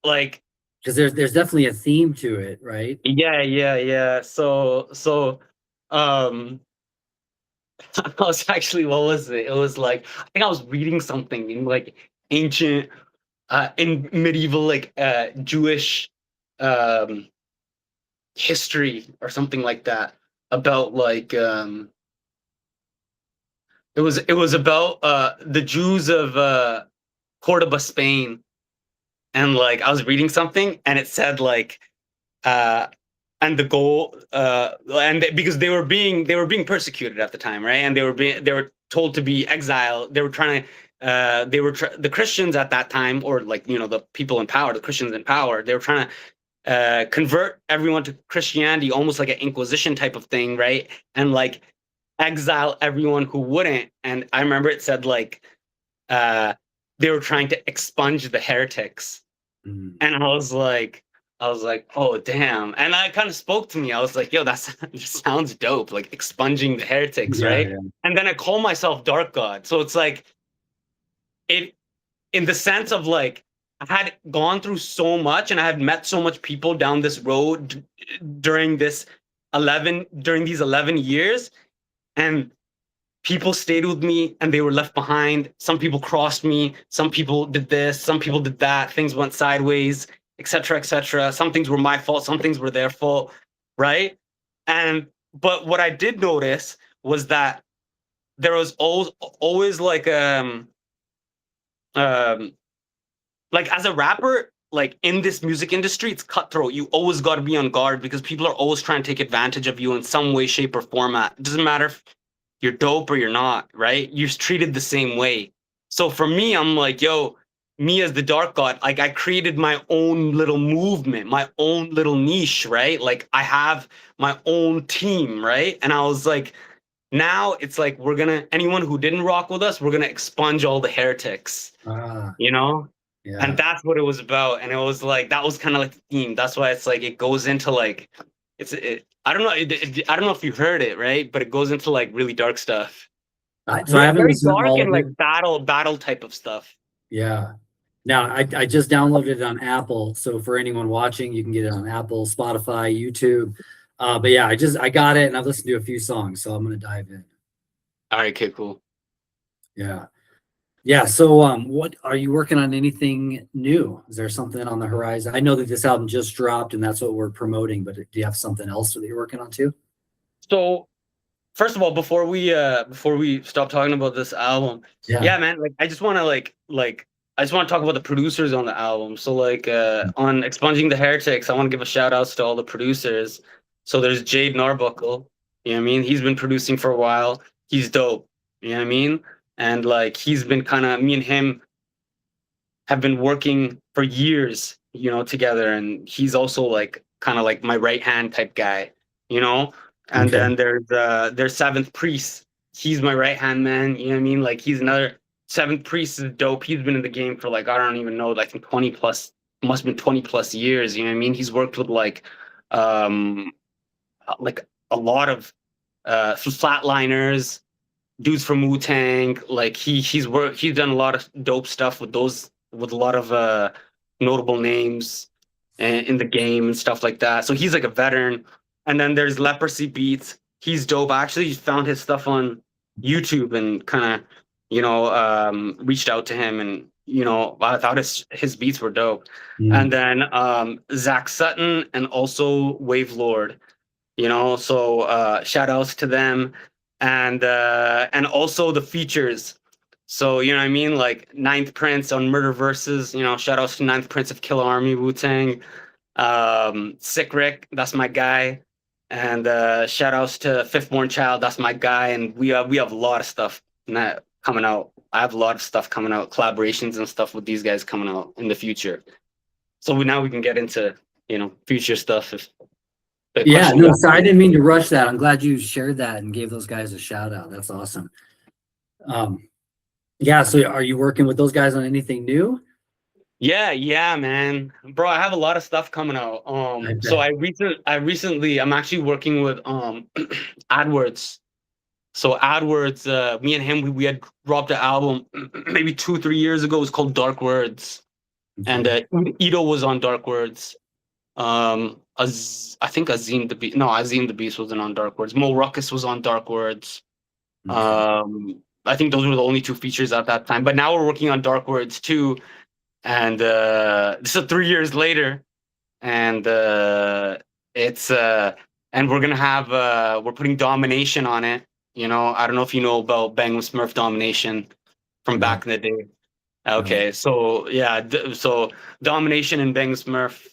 like, Because there's definitely a theme to it, right? yeah. So um I was actually, what was it? It was like, I think I was reading something in like ancient in medieval like Jewish um history or something like that, about like it was about the Jews of Cordoba, Spain. And like I was reading something, and it said like uh and the goal because they were being persecuted at the time, right? And they were told to be exiled. They were trying to the Christians at that time, or like, the people in power, the Christians in power, they were trying to convert everyone to Christianity, almost like an Inquisition type of thing, right? And like exile everyone who wouldn't. And I remember it said like uh they were trying to expunge the heretics. Mhm. And I was like, oh damn. And that kind of spoke to me. I was like, yo, that sounds dope, like expunging the heretics, Yeah, right? yeah. And then I call myself Dark God. So it's like, it in the sense of like, I had gone through so much, and I had met so much people down this road during these 11 years. And people stayed with me, and they were left behind. Some people crossed me. Some people did this. Some people did that. Things went sideways, etc., etc. Some things were my fault. Some things were their fault, right? And but what I did notice was that there was always um like as a rapper, like in this music industry, it's cutthroat. You always got to be on guard, because people are always trying to take advantage of you in some way, shape, or format. It doesn't matter if you're dope or you're not, right? You're treated the same way. So for me, I'm like, yo, me as the Dark God, like I created my own little movement, my own little niche, right? Like I have my own team, right? And I was like, now it's like, anyone who didn't rock with us, we're gonna expunge all the heretics, Ah, you know? And yeah. that's what it was about. And it was like, that was kind of like the theme. That's why it's like, it goes into like, I don't know. I don't know if you heard it, right? But it goes into like really dark stuff. So I haven't Very listened to dark, all and of it. like battle type of stuff. Yeah. Now I just downloaded it on Apple. So for anyone watching, you can get it on Apple, Spotify, YouTube. But yeah, I got it, and I've listened to a few songs, so I'm gonna dive in. All right, okay, cool. Yeah. Yeah. So what are you working on, anything new? Is there something on the horizon? I know that this album just dropped and that's what we're promoting, but do you have something else that you're working on too? So first of all, before we stop talking about this album, Yeah. yeah, man, like I just want to I just want to talk about the producers on the album. So like on Expunging the Heretics, I want to give a shout outs to all the producers. So there's Jade Narbuckle, you know what I mean? He's been producing for a while. He's dope, you know what I mean? And like he's been kind of, me and him have been working for years, you know, together, and he's also like kind of like my right hand type guy, you know. And Okay. then there's Seventh Priest. He's my right hand man. You know what I mean? Like he's another Seventh Priest is dope. He's been in the game for like I don't even know, like 20 plus, must have been 20 plus years. You know what I mean? He's worked with um like a lot of flatliners, dudes from Wu-Tang. Like he's done a lot of dope stuff with those, with a lot of notable names in the game and stuff like that. So he's like a veteran. And then there's Leprosy Beats. He's dope. I actually found his stuff on YouTube and kind of, you know, reached out to him, and you know, I thought his beats were dope. Mm. And then Zach Sutton and also Wave Lord, you know, so shout outs to them. And also the features, so you know what I mean, like Ninth Prince on Murder Verses, you know, shout outs to Ninth Prince of Killer Army, Wu-Tang. Sick Rick, that's my guy. And shout outs to Fifth Born Child, that's my guy. And we have a lot of stuff coming out. I have a lot of stuff coming out, collaborations and stuff with these guys coming out in the future. So now we can get into, you know, future stuff if Yeah, no, sorry, I didn't mean to rush that. I'm glad you shared that and gave those guys a shout out. That's awesome. Yeah, so are you working with those guys on anything new? Yeah, man, bro, I have a lot of stuff coming out. So I recently I'm actually working with AdWords. So AdWords, me and him, we had dropped an album maybe 2-3 years ago. It was called Dark Words, and Ito was on Dark Words. I think Azim the Beast wasn't on Dark Words. Mo Ruckus was on Dark Words. I think those were the only two features at that time. But now we're working on Dark Words too, and this is 3 years later, and it's and we're gonna have we're putting Domination on it. You know, I don't know if you know about Bang with Smurf Domination from back in the day. Okay, so yeah, so Domination and Bang Smurf,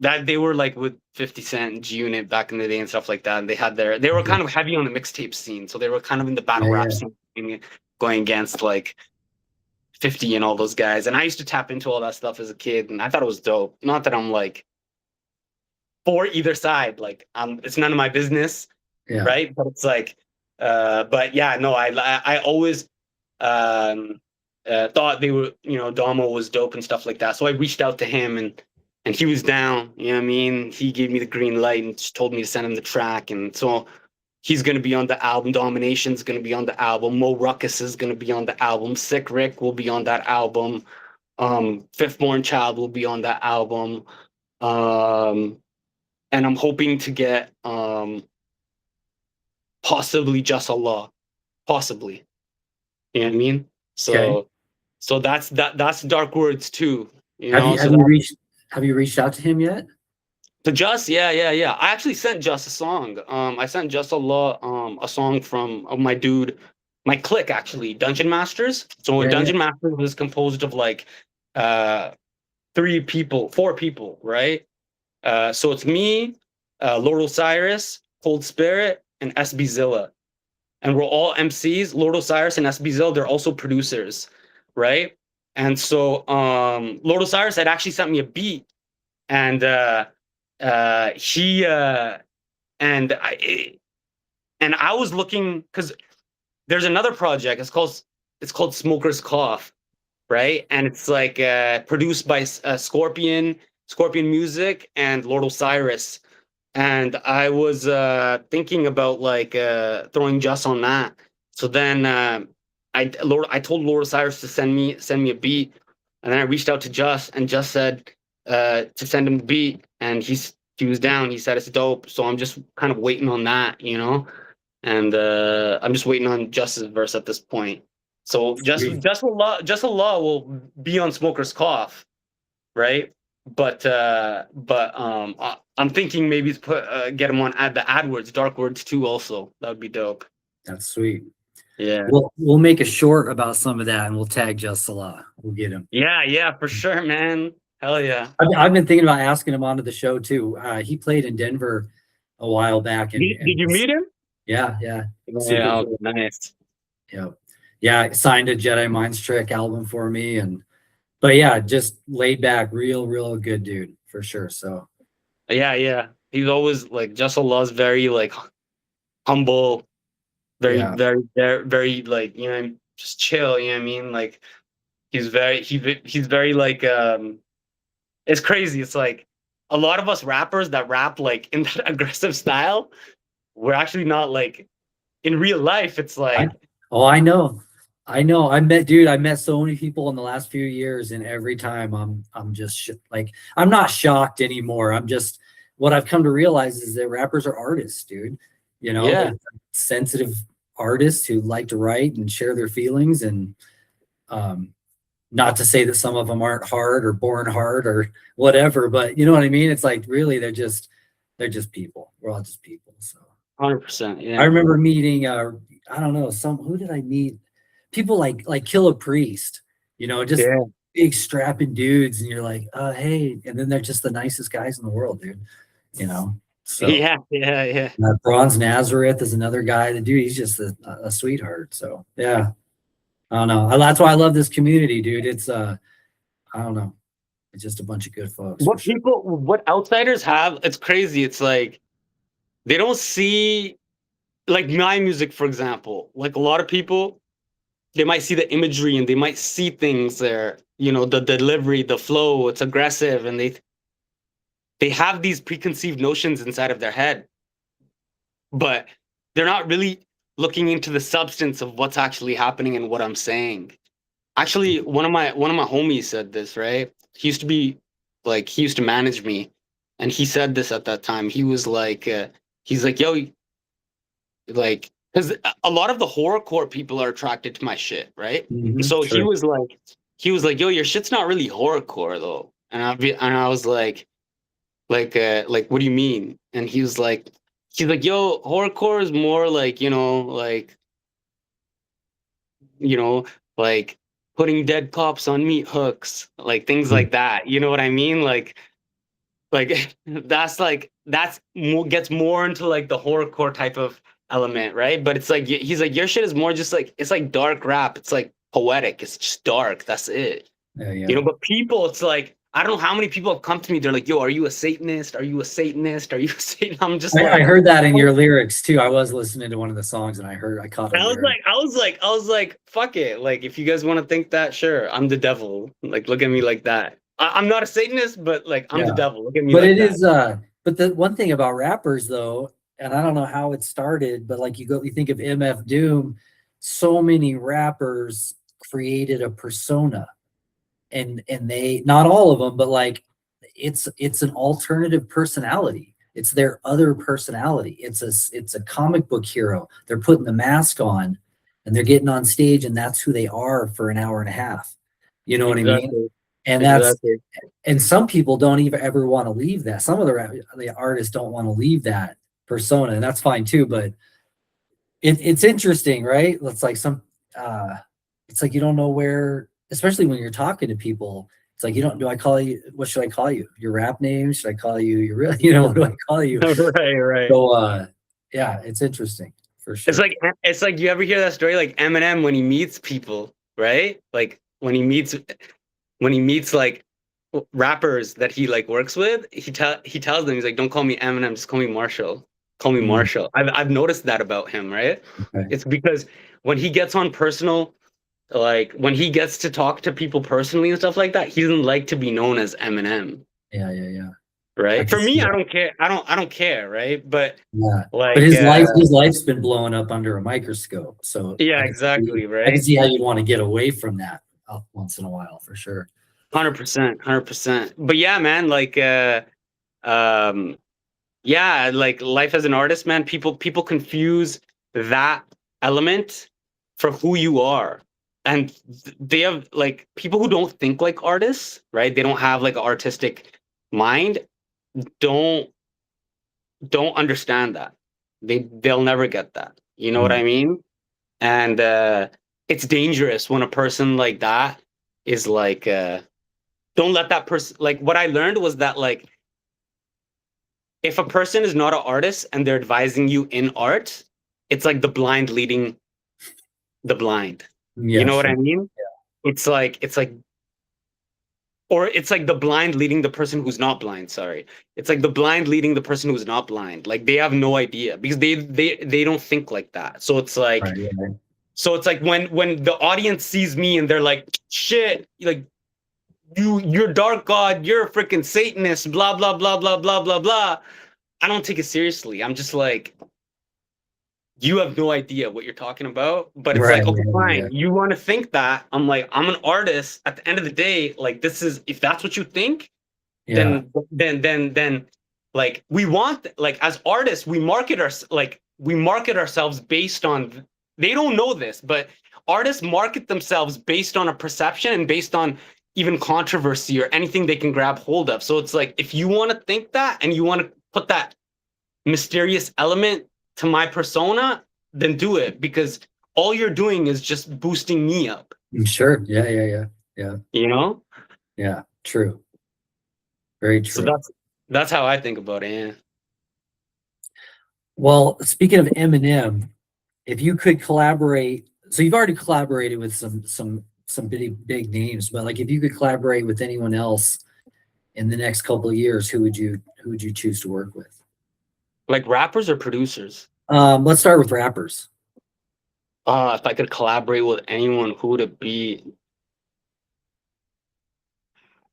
that they were like with 50 Cent and G Unit back in the day and stuff like that. And they were kind of heavy on the mixtape scene, so they were kind of in the battle rap scene, going against like 50 and all those guys. And I used to tap into all that stuff as a kid, and I thought it was dope. Not that I'm like for either side, like it's none of my business, right? But it's like, but yeah, no, I always thought they were, you know, Damo was dope and stuff like that. So I reached out to him, and he was down, you know what I mean? He gave me the green light and just told me to send him the track. And so he's going to be on the album. Domination's going to be on the album. Mo Ruckus is going to be on the album. Sick Rick will be on that album. Fifth Born Child will be on that album. And I'm hoping to get possibly Just Allah. Possibly. You know what I mean? So so that's Dark Words too. You know, have you reached out to him yet? To Just, yeah. I actually sent Just a song. I sent Just Allah a song from my dude, my clique actually, Dungeon Masters. So Dungeon Masters was composed of like 4 people, right? So it's me, Lord Osiris, Cold Spirit, and SB Zilla. And we're all MCs. Lord Osiris and SB Zilla, they're also producers, right? And so Lord Osiris had actually sent me a beat, and he and I was looking, because there's another project. It's called Smoker's Cough, right? And it's like produced by Scorpion Music and Lord Osiris. And I was thinking about like throwing Just on that. So then I told Lord Osiris to send me a beat, and then I reached out to Just, and Just said to send him the beat, and he was down. He said it's dope. So I'm just kind of waiting on that, you know, and I'm just waiting on Just's verse at this point. So Just Allah will be on Smoker's Cough, right? But I'm thinking maybe get him on the AdWords, Dark Words too. Also, that would be dope. That's sweet. Yeah, we'll make a short about some of that, and we'll tag Just Allah. We'll get him. Yeah, for sure, man. Hell yeah. I've been thinking about asking him onto the show too. He played in Denver a while back. And did you meet him? Yeah. Yeah, nice. Yeah. Signed a Jedi Mind Trick album for me, and But yeah, just laid back, real good dude for sure. So Yeah. He's always like Love's very like humble, yeah, very like, you know, just chill, you know what I mean? Like he's very like it's crazy. It's like a lot of us rappers that rap like in that aggressive style, we're actually not like in real life. It's I like oh I met so many people in the last few years, and every time I'm just like I'm not shocked anymore. I'm just what I've come to realize is that rappers are artists, dude. You know, yeah, they're sensitive artists who like to write and share their feelings, and um not to say that some of them aren't hard or born hard or whatever, but you know what I mean? It's like really they're just people. We're all just people. So 100%. I Yeah. remember meeting I don't know, who did I meet? People like Kill a Priest, just Yeah. big strapping dudes, and you're like, hey, and then they're just the nicest guys in the world, dude. You know. So Yeah. Bronze Nazareth is another guy. The dude, he's just a sweetheart. So yeah. I don't know. That's why I love this community, dude. It's I don't know. It's just a bunch of good folks for sure. What outsiders have, it's crazy. It's like they don't see like my music, for example. Like a lot of people, they might see the imagery and they might see things there, you know, the delivery, the flow, it's aggressive, and they have these preconceived notions inside of their head, but they're not really looking into the substance of what's actually happening and what I'm saying. Actually, one of my homies said this, right? He used to be like he used to manage me, and he said this at that time. He was like, he's like, yo, like, because a lot of the horrorcore people are attracted to my shit, right? So Sure. he was like, yo, your shit's not really horrorcore though, and I was like, what do you mean? And he's like, yo, horrorcore is more like, you know, like putting dead cops on meat hooks, like things Mm. like that. You know what I mean? Like that's more gets more into like the horrorcore type of element, right? But it's like he's like your shit is more just like it's like dark rap. It's like poetic. It's just dark. That's it. Yeah, You yeah. know, but people, it's like I don't know how many people have come to me. They're like, "Yo, are you a Satanist? Are you a Satanist? Are you a Satan?" I'm just I like, heard that in your lyrics too. I was listening to one of the songs and I caught a lyric. I was like, fuck it. Like, if you guys want to think that, sure, I'm the devil. Like, look at me like that. I'm not a Satanist, but like, I'm the Yeah. devil. Look at me But like it that. is but the one thing about rappers though, and I don't know how it started, but like you think of MF Doom, so many rappers created a persona, and they, not all of them, but like it's an alternative personality. It's their other personality. It's a comic book hero. They're putting the mask on and they're getting on stage, and that's who they are for an hour and a half. You know what I mean? Exactly. And Exactly. some people don't even ever want to leave that. Some of the artists don't want to leave that persona, and that's fine too. But it's interesting, right? Uh, it's like you don't know where, especially when you're talking to people. It's like you don't. Do I call you? What should I call you? Your rap name? Should I call you your real? What do I call you? Right. So yeah, it's interesting for It's sure. like you ever hear that story like Eminem when he meets people, right? Like when he meets like rappers that he like works with, he tells them, he's like, don't call me Eminem, just call me Marshall. Call me Mm, Marshall. I've noticed that about him, right? okay. It's because when he gets on personal, like when he gets to talk to people personally and stuff like that, he doesn't like to be known as Eminem, Yeah. I right? can For see me, I that. don't care. I don't care, right? But Yeah, but like, his life's been blown up under a microscope. So yeah, exactly, I can right? see how you'd want to get away from that once in a while for sure. 100%, 100%. But yeah, man, like, um, yeah, like life as an artist, man, people confuse that element for who you are. And they have like people who don't think like artists, right? They don't have like an artistic mind, don't don't understand that. They'll never get that. You know what Mm. I mean? And it's dangerous when a person like that is like don't let that person, like what I learned was that like if a person is not an artist and they're advising you in art, it's like the blind leading the blind. You Yeah, know what I sure. mean? It's like or it's like the blind leading the person who's not blind. Sorry, it's like the blind leading the person who's not blind. Like they have no idea because they don't think like that. So it's like, Right, right. so it's like when the audience sees me and they're like, shit, like you're dark god, you're a freaking Satanist, blah blah blah blah blah blah blah. I don't take it seriously. I'm just like, you have no idea what you're talking about. But it's Right, like, okay, yeah, fine. You want to think that. I'm like, I'm an artist. At the end of the day, like this is, if that's what you think, yeah, then like we want, like as artists, we market ourselves based on, they don't know this, but artists market themselves based on a perception and based on even controversy or anything they can grab hold of. So it's like, if you want to think that and you want to put that mysterious element to my persona, then do it, because all you're doing is just boosting me up. sure, yeah, You know? yeah, true, very So true. that's how I think about it. Yeah. Well, speaking of Eminem, if you could collaborate, so you've already collaborated with some big names, but like if you could collaborate with anyone else in the next couple of years, who would you choose to work with? Like rappers or producers? Let's start with rappers. If I could collaborate with anyone, who would it be?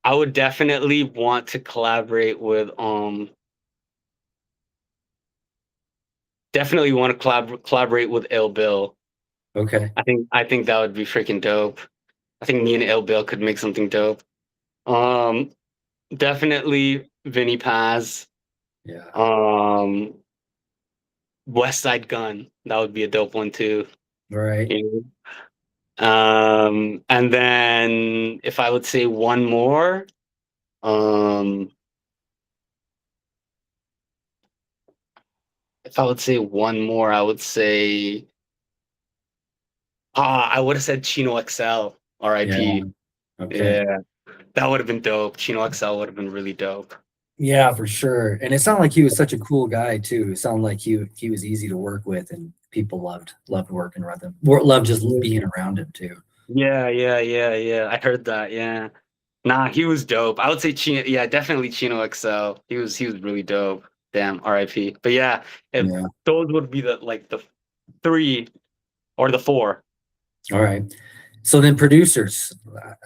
I would definitely want to collaborate with definitely want to collaborate with Ill Bill. Okay. I think that would be freaking dope. I think me and Ill Bill could make something dope. Um Definitely Vinny Paz. Yeah. West Side Gun. That would be a dope one too. All right. You and then if I would say one more, um, if I would say one more, I would say, I would have said Chino XL, Yeah. RIP. Okay. Yeah, that would have been dope. Chino XL would have been really dope. Yeah, for sure. And it sounded like he was such a cool guy too. It sounded like he was easy to work with, and people loved working around him. Loved just being around him too. Yeah. I heard that. Yeah. Nah, he was dope. I would say Chino. Yeah, definitely Chino XL. He was really dope. Damn, RIP. But yeah, if Yeah. those would be the three or the four. All right. So then producers,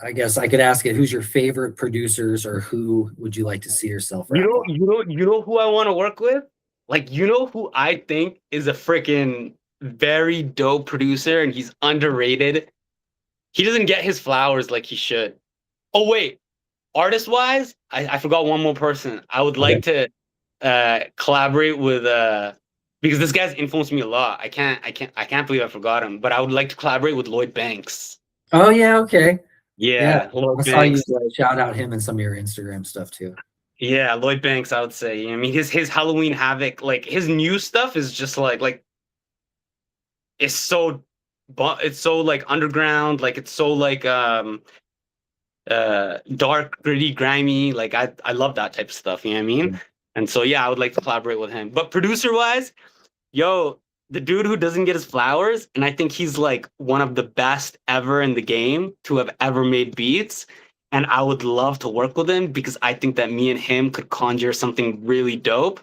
I guess I could ask it, who's your favorite producers, or who would you like to see yourself You rap know, on? you know who I want to work with? Like, you know who I think is a freaking very dope producer and he's underrated? He doesn't get his flowers like he should. Oh wait, artist wise, I forgot one more person. I would Okay. like to collaborate with because this guy's influenced me a lot. I can't believe I forgot him, but I would like to collaborate with Lloyd Banks. Oh yeah, okay. Yeah. Yeah, Lloyd I saw you Banks. shout out him in some of your Instagram stuff too. Yeah, Lloyd Banks, I would say. I mean, his Halloween Havoc, like his new stuff is just like it's so, it's so like underground, like it's so like dark, gritty, grimy. Like I love that type of stuff. You know what I mean? And so yeah, I would like to collaborate with him. But producer wise, yo, the dude who doesn't get his flowers, and I think he's like one of the best ever in the game to have ever made beats. And I would love to work with him because I think that me and him could conjure something really dope.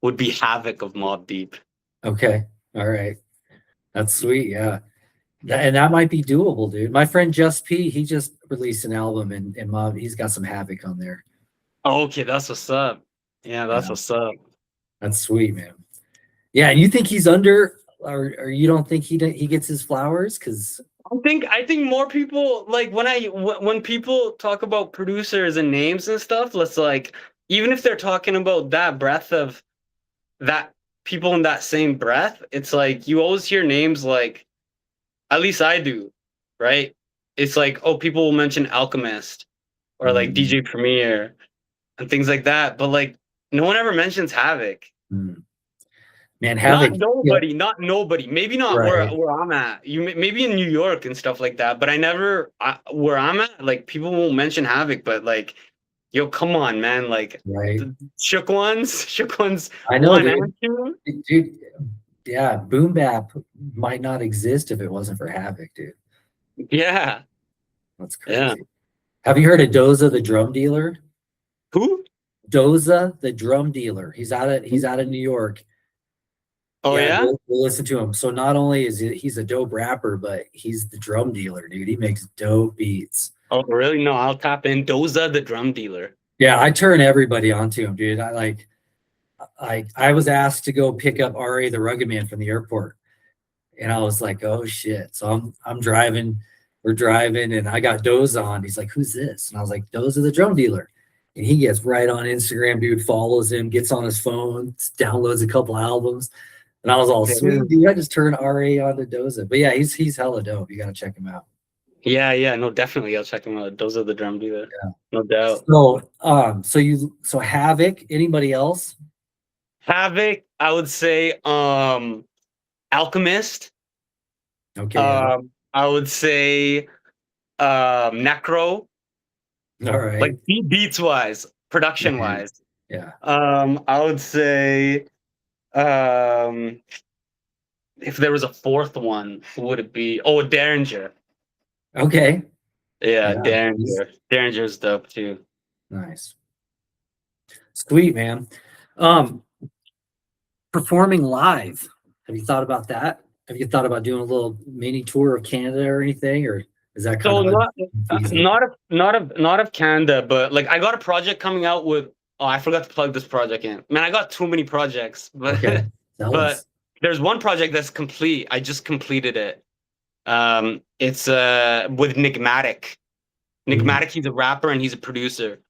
Would be Havoc of Mobb Deep. Okay. All right. That's sweet. Yeah. And that might be doable, dude. My friend Just P, he just released an album, and he's got some Havoc on there. Oh, okay, that's what's up. Yeah, that's Yeah. what's up. That's sweet, man. Yeah, and you think he's under, or you don't think he gets his flowers? Because I think more people like when people talk about producers and names and stuff, let's like, even if they're talking about that breadth of that people in that same breath, it's like you always hear names like, at least I do, right? It's like, oh, people will mention Alchemist or like DJ Premier and things like that, but like no one ever mentions Havoc. man, Not Havoc. Yeah, nobody, not nobody. Maybe not where right, I'm at. Maybe in New York and stuff like that. But I never where I'm at. Like people won't mention Havoc, but like, yo, come on, man. Like right. Shook ones, I know, one dude. and two. Dude, yeah, Boom Bap might not exist if it wasn't for Havoc, dude. Yeah, That's yeah. crazy. Have you heard of Doza the drum dealer? Who? Doza the drum dealer. He's out of New York. Oh Yeah, yeah. we'll listen to him. So not only is he's a dope rapper, but he's the drum dealer, dude. He makes dope beats. Oh really? No, I'll tap in. Doza the drum dealer. Yeah, I turn everybody onto him, dude. I was asked to go pick up RA the Rugged Man from the airport. And I was like, oh shit. So I'm driving, we're driving, and I got Doza on. He's like, who's this? And I was like, Doza the drum dealer. And he gets right on Instagram, dude, follows him, gets on his phone, downloads a couple albums. And I was all sweet, dude. I just turned RA on to Doza. But yeah, he's hella dope. You gotta check him out. Yeah, no, definitely. I'll check them out. Those are the drum dealer. Yeah. No doubt. So Havoc, anybody else? Havoc, I would say Alchemist. Okay. Yeah. I would say Necro. All right. Like beats wise, production wise. Yeah. I would say if there was a fourth one, who would it be? Oh, Derringer. Okay. Yeah, Yeah. Derringer. Derringer's dope too. Nice. Sweet, man. Performing live. Have you thought about that? Have you thought about doing a little mini tour of Canada or anything, or is that So kind of not of Canada, but like I got a project coming out with. Oh, I forgot to plug this project in. Man, I got too many projects, but okay. but there's one project that's complete. I just completed it. It's with Nigmatic. Nigmatic, he's a rapper and he's a producer.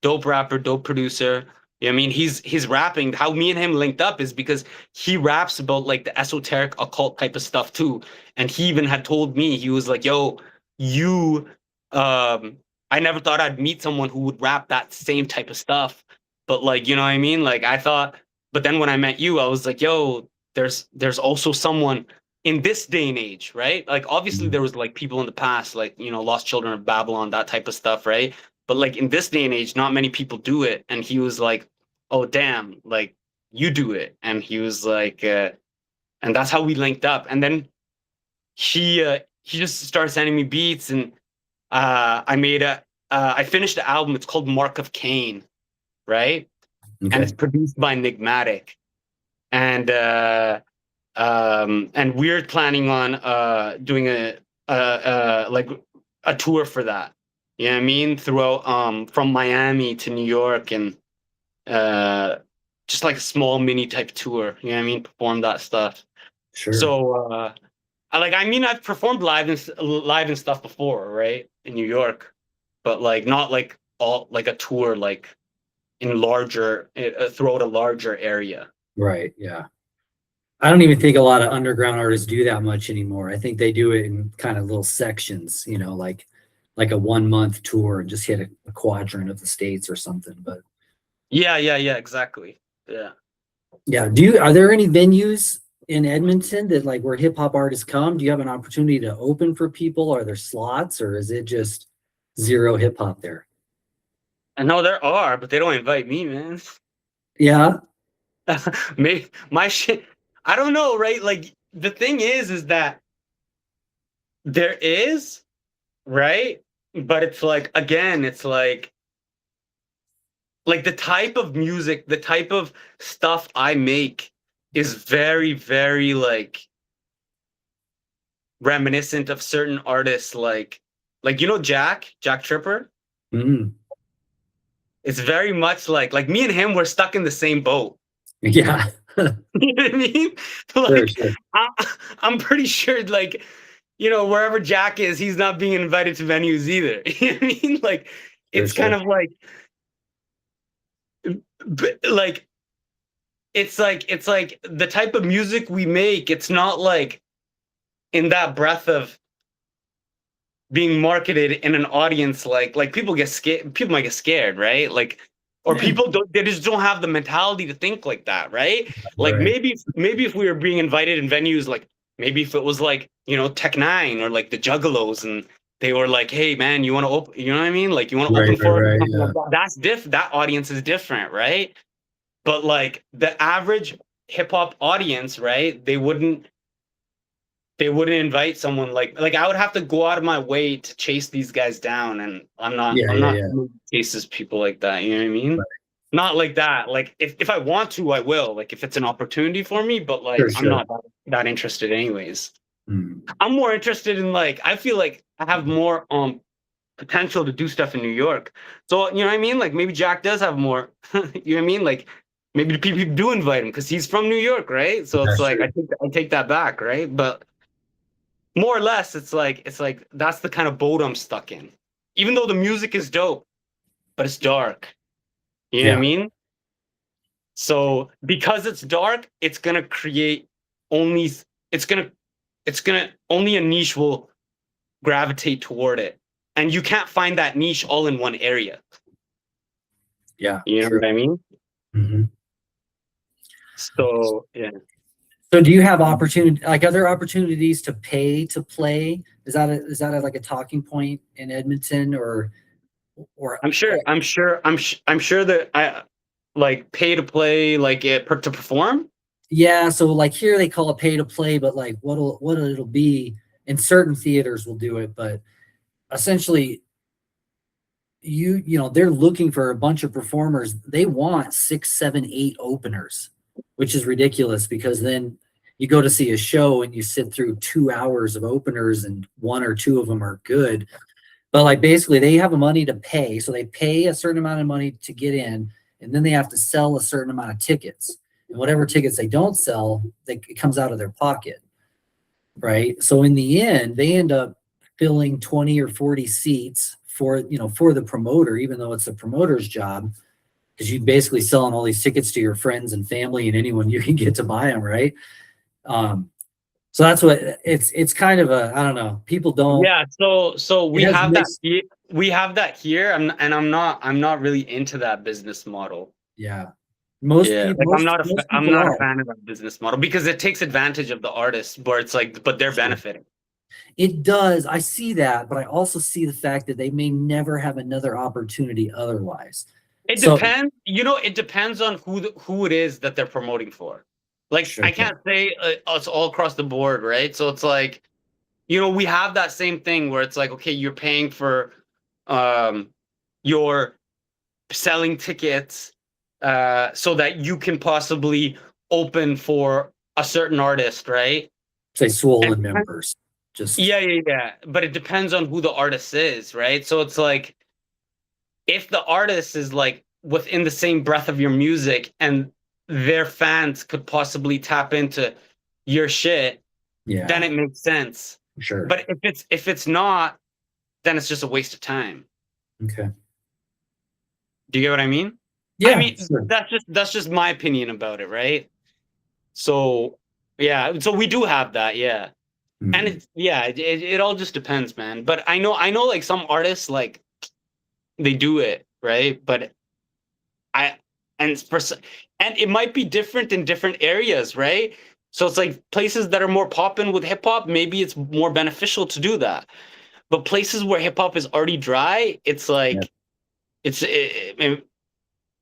Dope rapper, dope producer. You know what I mean? He's rapping. How me and him linked up is because he raps about like the esoteric occult type of stuff too. And he even had told me, he was like, yo, you I never thought I'd meet someone who would rap that same type of stuff. But like, you know what I mean? Like I thought, but then when I met you, I was like, yo, there's also someone in this day and age, right? Like obviously there was like people in the past, like, you know, Lost Children of Babylon, that type of stuff, right? But like in this day and age, not many people do it. And he was like, oh damn, like you do it. And he was like, and that's how we linked up. And then he just started sending me beats, and I finished the album. It's called Mark of Cain, right? Okay. And it's produced by Nigmatic. And we're planning on doing a tour for that. You know what I mean? Throughout from Miami to New York, and just like a small mini type tour. You know what I mean? Perform that stuff. Sure. So I've performed live and stuff before, right? In New York, but like not like all like a tour like in larger throughout a larger area. Right. Yeah. I don't even think a lot of underground artists do that much anymore. I think they do it in kind of little sections, you know, like a 1 month tour and just hit a quadrant of the States or something. But yeah, exactly. Yeah. Yeah. Are there any venues in Edmonton that like where hip hop artists come? Do you have an opportunity to open for people? Are there slots, or is it just zero hip hop there? I know there are, but they don't invite me, man. Yeah. Maybe my shit. I don't know, right? Like the thing is that there is, right? But it's like again, it's like the type of music, the type of stuff I make is very, very like reminiscent of certain artists, like you know Jack Tripper. Mm. It's very much like me and him. We're stuck in the same boat. Yeah. You know what I mean? Like Sure. I'm pretty sure, like, you know, wherever Jack is, he's not being invited to venues either. You know what I mean? Like it's kind of like it's like the type of music we make, it's not like in that breath of being marketed in an audience, like people get scared, people might get scared, right? Like, or people they just don't have the mentality to think like that, right? Like maybe if we were being invited in venues, like maybe if it was like, you know, Tech-9 or like the Juggalos, and they were like, hey man, you want to open, you know what I mean? Like you want to open for it, like that's that audience is different, right? But like the average hip hop audience, right? They wouldn't they wouldn't invite someone like I would have to go out of my way to chase these guys down, and Yeah, I'm yeah, not yeah. chases people like that. You know what I mean? Right. Not like that. Like if I want to, I will. Like if it's an opportunity for me, but like Sure, I'm sure. not that interested anyways. Mm. I'm more interested in like I feel like I have more potential to do stuff in New York. So you know what I mean? Like maybe Jack does have more. You know what I mean? Like maybe the people do invite him because he's from New York, right? So it's That's like true. I take that back, right? But more or less, it's like that's the kind of boat I'm stuck in. Even though the music is dope, but it's dark. You know what I Yeah, mean? So because it's dark, it's gonna create only it's gonna it's gonna only a niche will gravitate toward it. And you can't find that niche all in one area. yeah, You know true. what I mean? Hmm. So yeah. So do you have opportunity, like other opportunities to pay to play? Is that like a talking point in Edmonton or I'm sure that I like pay to play like to perform. yeah, so like here they call it pay to play, but like what it'll be in certain theaters will do it, but essentially you know they're looking for a bunch of performers. They want 6, 7, 8 openers, which is ridiculous because then you go to see a show and you sit through 2 hours of openers and one or two of them are good. But like basically they have a money to pay, so they pay a certain amount of money to get in, and then they have to sell a certain amount of tickets. And whatever tickets they don't sell, it comes out of their pocket, right? So in the end, they end up filling 20 or 40 seats for the promoter, even though it's the promoter's job, because you basically selling all these tickets to your friends and family and anyone you can get to buy them, right? So that's what it's kind of a, I don't know. People don't. Yeah, so It has mixed. we have that here. I'm not really into that business model. Yeah, most Yeah, people, like most I'm people not a are. fan of that business model because it takes advantage of the artists, where it's like, but they're Sure. benefiting. It does. I see that, but I also see the fact that they may never have another opportunity otherwise. It So depends, it depends on who it is that they're promoting for. Like sure. I can't say it's all across the board, right? So it's like, we have that same thing where it's like, okay, you're paying for, you're selling tickets, so that you can possibly open for a certain artist, right? Say And swollen members. Just yeah, yeah, yeah. But it depends on who the artist is, right? So it's like if the artist is like within the same breath of your music and their fans could possibly tap into your shit, then yeah, it makes sense. sure. But if it's not, then it's just a waste of time. Okay. Do you get what I mean? I Yeah, mean, sure. that's just my opinion about it, right? So yeah, so we do have that, yeah. And Mhm. it's yeah, it all just depends, man. But I know like some artists like they do it, right? But I and it's and it might be different in different areas, right? So it's like places that are more poppin' with hip hop, maybe it's more beneficial to do that. But places where hip hop is already dry, it's Yeah, like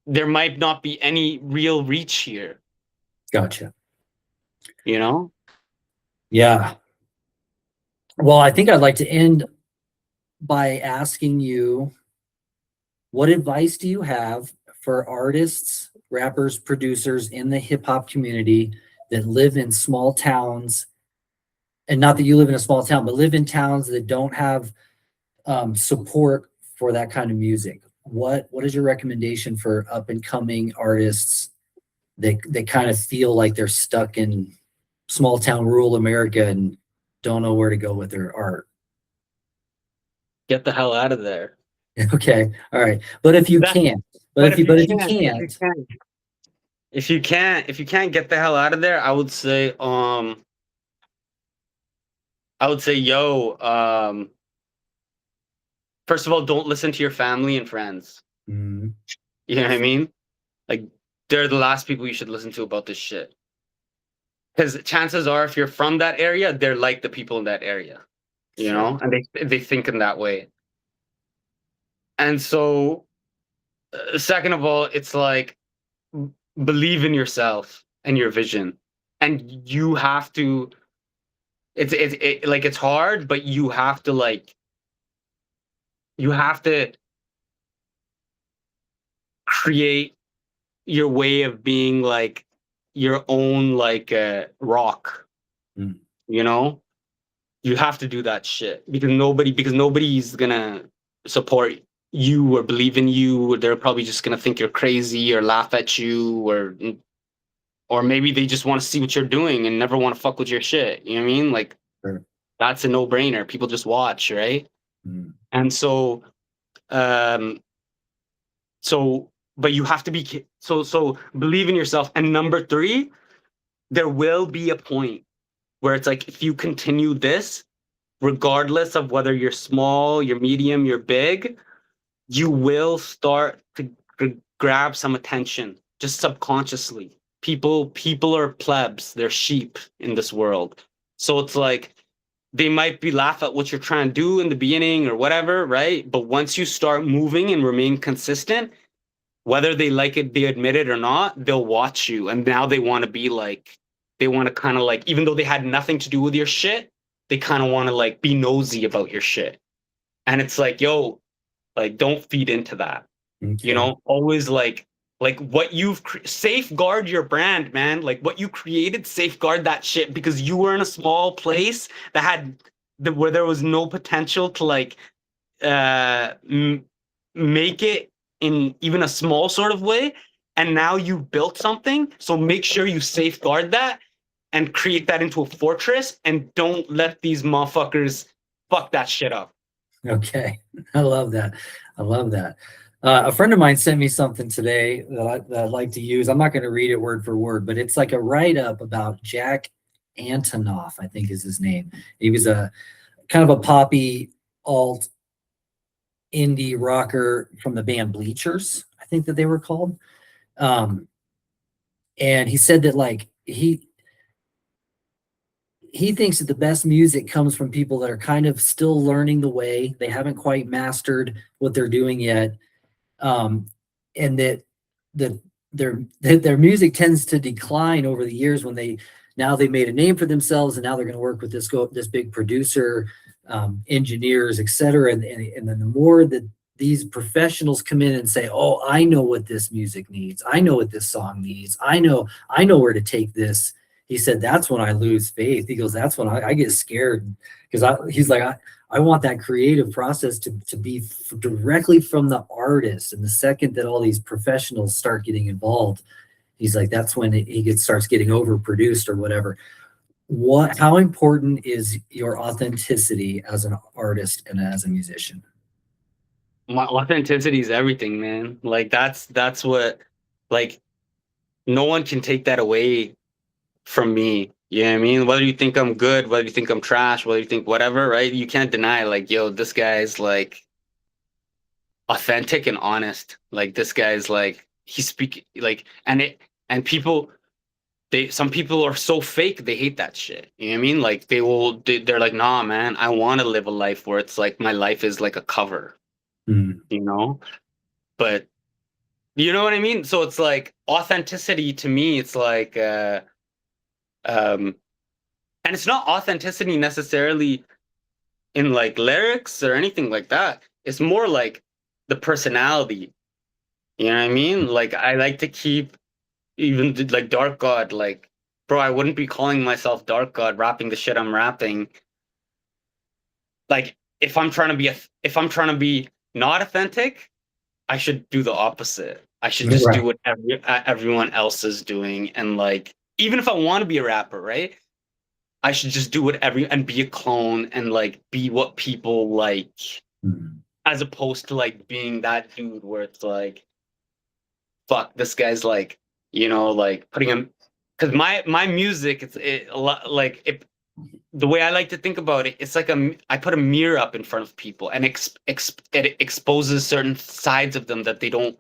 there might not be any real reach here, gotcha. you know? Yeah. Well, I think I'd like to end by asking you, what advice do you have for artists, rappers, producers in the hip hop community that live in small towns? And not that you live in a small town, but live in towns that don't have support for that kind of music. What is your recommendation for up and coming artists that kind of feel like they're stuck in small town rural America and don't know where to go with their art? Get the hell out of there. Okay, all right. But if you That can't, but if you but if you can't, can't, if you can't get the hell out of there, I would say, yo, first of all, don't listen to your family and friends. mm, You know what I mean? Like, they're the last people you should listen to about this shit. Because chances are, if you're from that area, they're like the people in that area, sure, and they think in that way. And so, second of all, it's like believe in yourself and your vision, and you have to it's hard, but you have to create your way of being like your own like rock. Mm. You know, you have to do that shit because nobody's gonna support you or believe in you. They're probably just gonna think you're crazy or laugh at you, or maybe they just want to see what you're doing and never want to fuck with your shit. You know what I mean? Like, Sure. that's a no-brainer. People just watch, right? Mm. And so, um, but you have to be so believe in yourself. And number three, there will be a point where it's like if you continue this, regardless of whether you're small, you're medium, you're big, you will start to grab some attention just subconsciously. People are plebs, they're sheep in this world. So it's like they might be laugh at what you're trying to do in the beginning or whatever, right? But once you start moving and remain consistent, whether they like it, they admit it or not, they'll watch you. And now they want to be like, they want to kind of like, even though they had nothing to do with your shit, they kind of want to like be nosy about your shit. And it's like, yo, like, don't feed into that. Okay. You know, always like what you've safeguard your brand, man. Like what you created, safeguard that shit because you were in a small place that had where there was no potential to like make it in even a small sort of way. And now you've built something. So make sure you safeguard that and create that into a fortress and don't let these motherfuckers fuck that shit up. Okay. I love that. I love that. A friend of mine sent me something today that I'd like to use. I'm not going to read it word for word, but it's like a write-up about Jack Antonoff, I think is his name. He was a kind of a poppy alt indie rocker from the band Bleachers, I think that they were called. And he said that like he thinks that the best music comes from people that are kind of still learning the way. They haven't quite mastered what they're doing yet. And that their music tends to decline over the years when they made a name for themselves and now they're going to work with this big producer, engineers, etc. And then the more that these professionals come in and say, "Oh, I know what this music needs. I know what this song needs. I know where to take this." He said, "That's when I lose faith." He goes, "That's when I get scared because he's like, I want that creative process to be directly from the artist. And the second that all these professionals start getting involved, he's like, that's when starts getting overproduced or whatever." How important is your authenticity as an artist and as a musician? My authenticity is everything, man. Like that's what, like, no one can take that away from me. You know what I mean? Whether you think I'm good, whether you think I'm trash, whether you think whatever, right? You can't deny, like, yo, this guy's like authentic and honest. Like this guy's like he's speaking like, and people, some people are so fake they hate that shit. You know what I mean? Like they're like, nah, man, I want to live a life where it's like my life is like a cover. Mm. You know? But you know what I mean? So it's like authenticity to me, it's like and it's not authenticity necessarily in like lyrics or anything like that. It's more like the personality. You know what I mean? Like I like to keep even like Dark God, like, bro, I wouldn't be calling myself Dark God rapping the shit I'm rapping. Like if I'm trying to be not authentic, I should do the opposite. I should just do what everyone else is doing. And like, even if I want to be a rapper, right? I should just do and be a clone and like be what people like, as opposed to like being that dude where it's like, fuck, this guy's like, you know, like putting him, because my music, a lot like the way I like to think about it, it's like I put a mirror up in front of people and it exposes certain sides of them that they don't.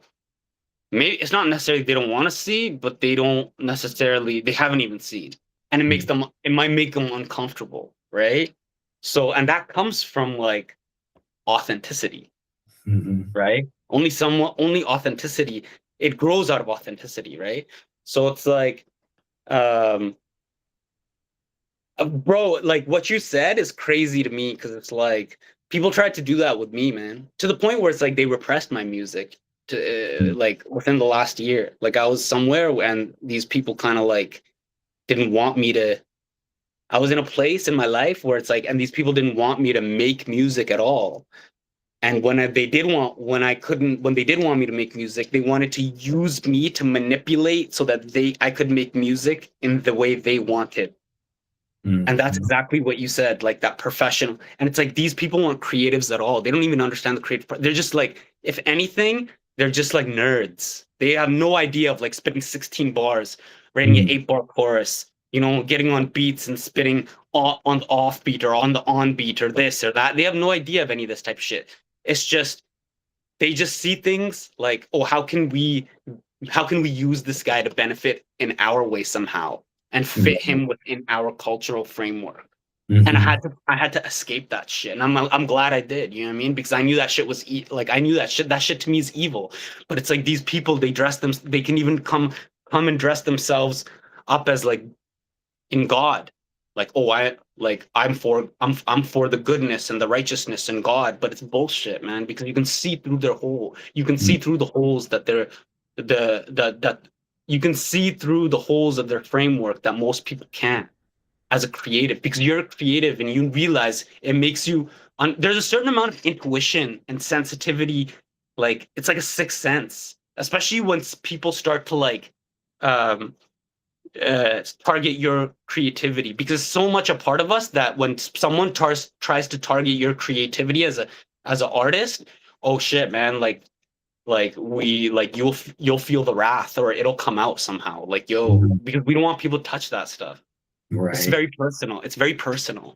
Maybe it's not necessarily they don't want to see, but they haven't even seen, and it might make them uncomfortable, right? So, and that comes from like authenticity, right? Only authenticity. It grows out of authenticity, right? So it's like, Bro, like what you said is crazy to me because it's like people tried to do that with me, man. To the point where it's like they repressed my music to like within the last year. Like I was somewhere and these people kind of like didn't want me to. I was in a place in my life where it's like, and these people didn't want me to make music at all. And they did want, when they did want me to make music, they wanted to use me to manipulate so that I could make music in the way they wanted. And that's exactly what you said, like that professional. And it's like these people aren't creatives at all. They don't even understand the creative part. They're just like, if anything, they're just like nerds. They have no idea of like spitting 16 bars, writing an 8-bar chorus, you know, getting on beats and spitting on the off beat or on the on beat or this or that. They have no idea of any of this type of shit. It's just they just see things like, oh, how can we use this guy to benefit in our way somehow and fit him within our cultural framework. And I had to escape that shit. And I'm glad I did, you know what I mean? Because I knew that shit was like I knew that shit to me is evil. But it's like these people, they can even come and dress themselves up as like in God. Like, oh, I'm for the goodness and the righteousness in God, but it's bullshit, man, because you can see through their hole. You can see through the holes that they're that you can see through the holes of their framework that most people can't as a creative, because you're a creative and you realize it makes you there's a certain amount of intuition and sensitivity, like it's like a sixth sense, especially once people start to like target your creativity, because so much a part of us that when someone tries to target your creativity as an artist, oh shit, man, like you'll feel the wrath or it'll come out somehow, like because we don't want people to touch that stuff. Right. It's very personal. It's very personal.